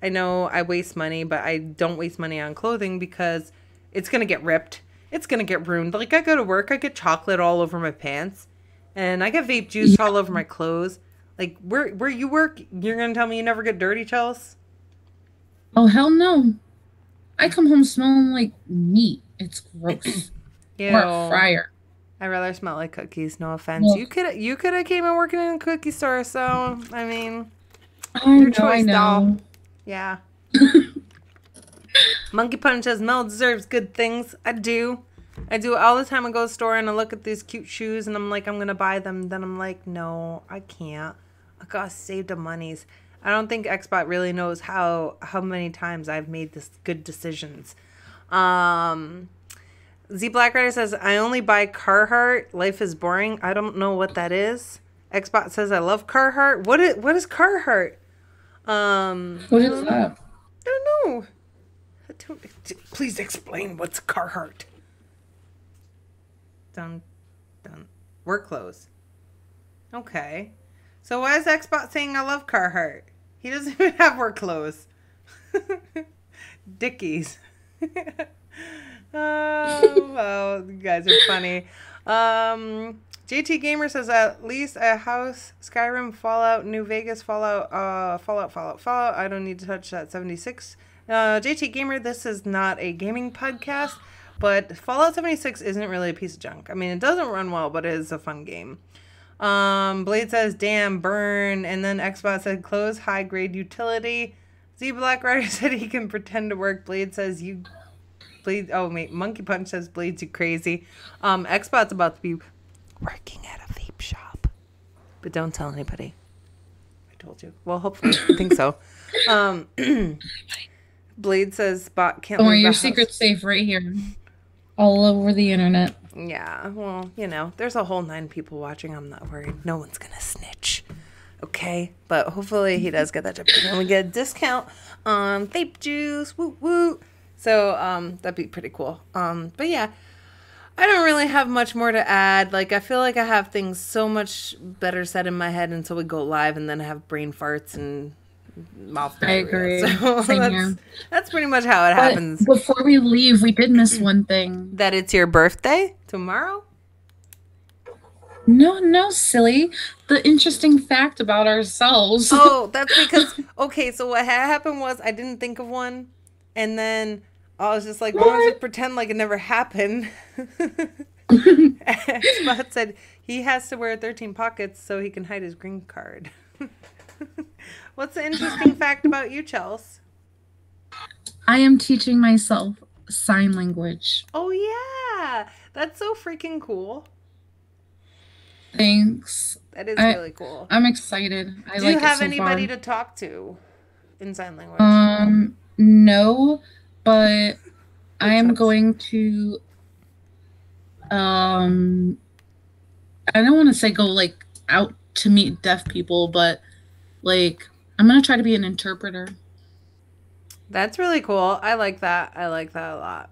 I know I waste money, but I don't waste money on clothing because it's going to get ripped. It's going to get ruined. Like, I go to work, I get chocolate all over my pants, and I get vape juice all over my clothes. Like, where you work, you're going to tell me you never get dirty, Chels? Oh, hell no. I come home smelling like meat. It's gross. Ew. Or a fryer. I rather smell like cookies, no offense. Well, you could have came and working in a cookie store, so, I mean, your choice, doll. Yeah. Monkey Punch says, Mel deserves good things. I do all the time. I go to the store and I look at these cute shoes and I'm like, I'm going to buy them. Then I'm like, no, I can't. I got to save the monies. I don't think Xbot really knows how many times I've made this good decisions. Z Black Rider says, I only buy Carhartt. Life is boring. I don't know what that is. Xbot says, I love Carhartt. What is Carhartt? What is that? I don't know. Please explain what's Carhartt. Dun. Work clothes. Okay. So why is Xbot saying I love Carhartt? He doesn't even have work clothes. Dickies. Oh, well, you guys are funny. JT Gamer says, at least a house, Skyrim, Fallout, New Vegas, Fallout. I don't need to touch that 76. JT Gamer, this is not a gaming podcast, but Fallout 76 isn't really a piece of junk. I mean, it doesn't run well, but it is a fun game. Blade says, damn, burn. And then Xbox said, close, high grade utility. Z Black Rider said he can pretend to work. Blade says, Monkey Punch says, Blade's you crazy. Xbot's about to be working at a vape shop. But don't tell anybody. I told you. Well, hopefully. I think so. Blade says, Bot can't leave the your house. secret's safe right here. All over the internet. Yeah, well, you know, there's a whole 9 people watching. I'm not worried. No one's going to snitch. Okay? But hopefully he does get that job. And we get a discount on vape juice. Woo, woo. So that'd be pretty cool. But yeah, I don't really have much more to add. Like, I feel like I have things so much better set in my head until we go live, and then I have brain farts and mouth diarrhea. I agree. So Same here. that's pretty much how it happens. Before we leave, we did miss one thing. That it's your birthday tomorrow? No, silly. The interesting fact about ourselves. Oh, that's because, okay, so what happened was I didn't think of one, and then I was just like, why don't you pretend like it never happened? Spot said he has to wear 13 pockets so he can hide his green card. What's the interesting fact about you, Chels? I am teaching myself sign language. Oh, yeah. That's so freaking cool. Thanks. That is really cool. I'm excited. Do you have anybody to talk to in sign language? No, but I am going to I don't want to say go like out to meet deaf people, but like I'm gonna try to be an interpreter. That's really cool. I like that. I like that a lot.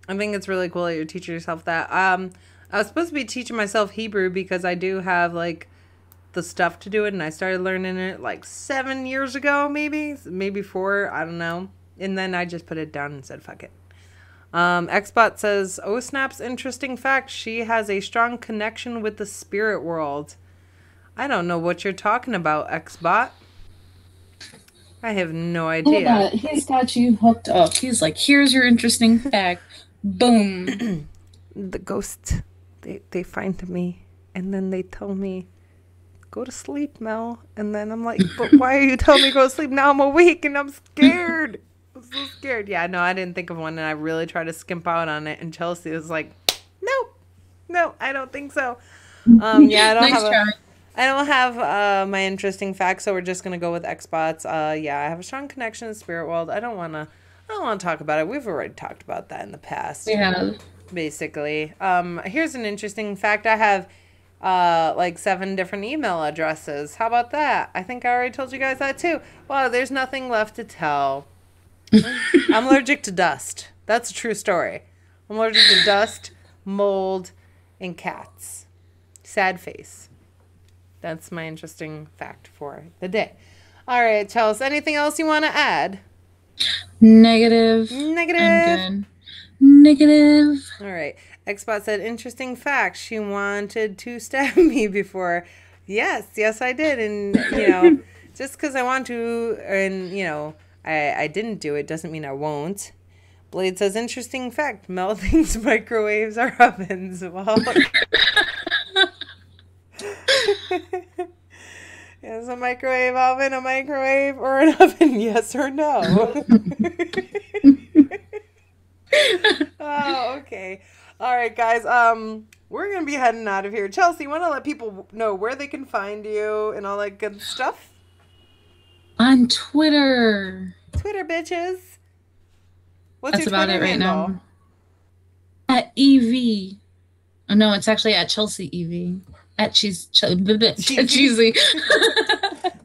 I think it's really cool that you're teaching yourself that. I was supposed to be teaching myself Hebrew because I do have like the stuff to do it, and I started learning it like 7 years ago, maybe 4. I don't know. And then I just put it down and said, fuck it. Xbot says, oh, snap's interesting fact. She has a strong connection with the spirit world. I don't know what you're talking about, Xbot. I have no idea. He's got you hooked up. He's like, here's your interesting fact. Boom. The ghosts, they find me, and then they tell me, go to sleep, Mel. And then I'm like, but why are you telling me to go to sleep? Now I'm awake, and I'm scared. I'm so scared. Yeah, no, I didn't think of one, and I really tried to skimp out on it, and Chelsea was like, no, I don't think so. Yeah, I don't have my interesting facts, so we're just gonna go with Xbots. Yeah, I have a strong connection to the spirit world. I don't wanna talk about it. We've already talked about that in the past. Yeah. Basically. Here's an interesting fact. I have like 7 different email addresses. How about that? I think I already told you guys that too. Well, there's nothing left to tell. I'm allergic to dust. That's a true story. I'm allergic to dust, mold, and cats. Sad face. That's my interesting fact for the day. All right, Chelsea, anything else you want to add? Negative. I'm good. Negative. All right. Xbot said, interesting fact. She wanted to stab me before. Yes, I did. And, just because I want to, and, I didn't do it doesn't mean I won't. Blade says, interesting fact. Mel thinks microwaves are ovens. Well, is a microwave oven a microwave or an oven? Yes or no? Oh, okay. All right, guys. We're gonna be heading out of here. Chelsea, you want to let people know where they can find you and all that good stuff? On Twitter. Twitter, bitches. What's That's your about Twitter it right handle? now. At EV. Oh no, it's actually at Chelsea EV. At cheesy.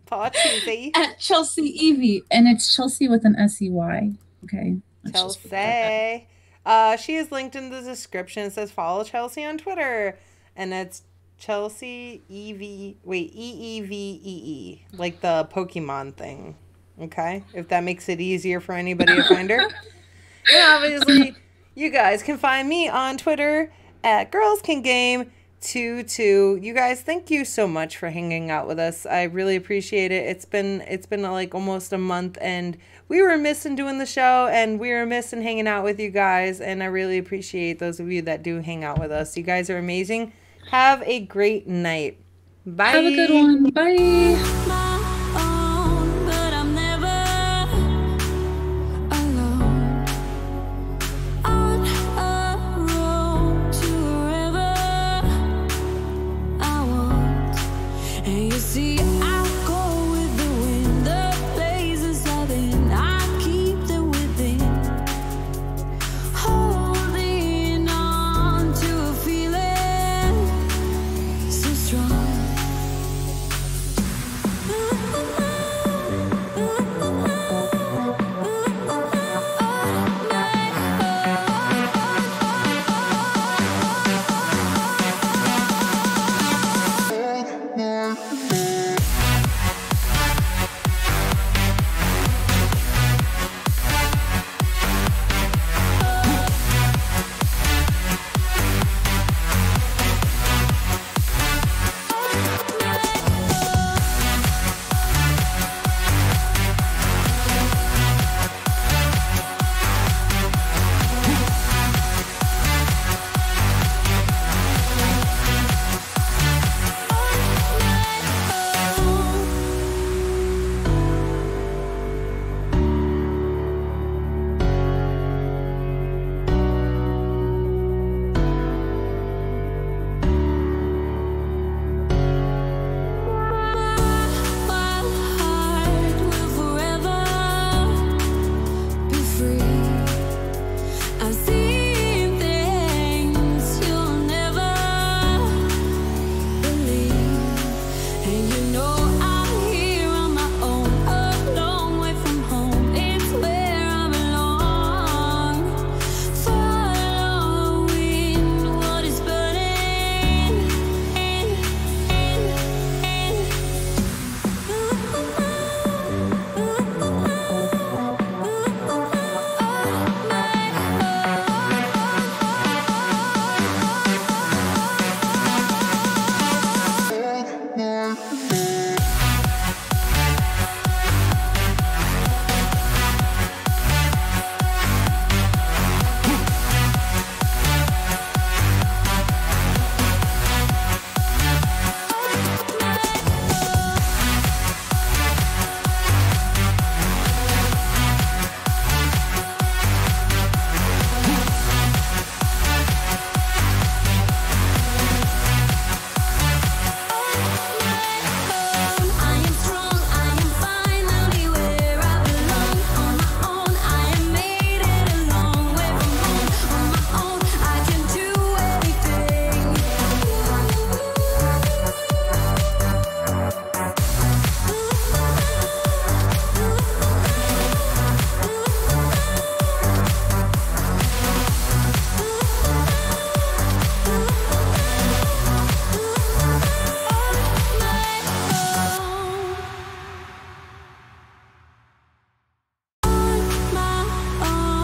Paw cheesy. At Chelsea EV, and it's Chelsea with an SEY. Okay. Chelsea. She is linked in the description. It says follow Chelsea on Twitter, and it's Chelsea EV. Wait, EEVEE, like the Pokemon thing. Okay, if that makes it easier for anybody to find her. And obviously, you guys can find me on Twitter at GirlsCanGame22. You guys, thank you so much for hanging out with us. I really appreciate it. It's been like almost a month, and we were missing doing the show, and we were missing hanging out with you guys, and I really appreciate those of you that do hang out with us. You guys are amazing. Have a great night. Bye. Have a good one. Bye.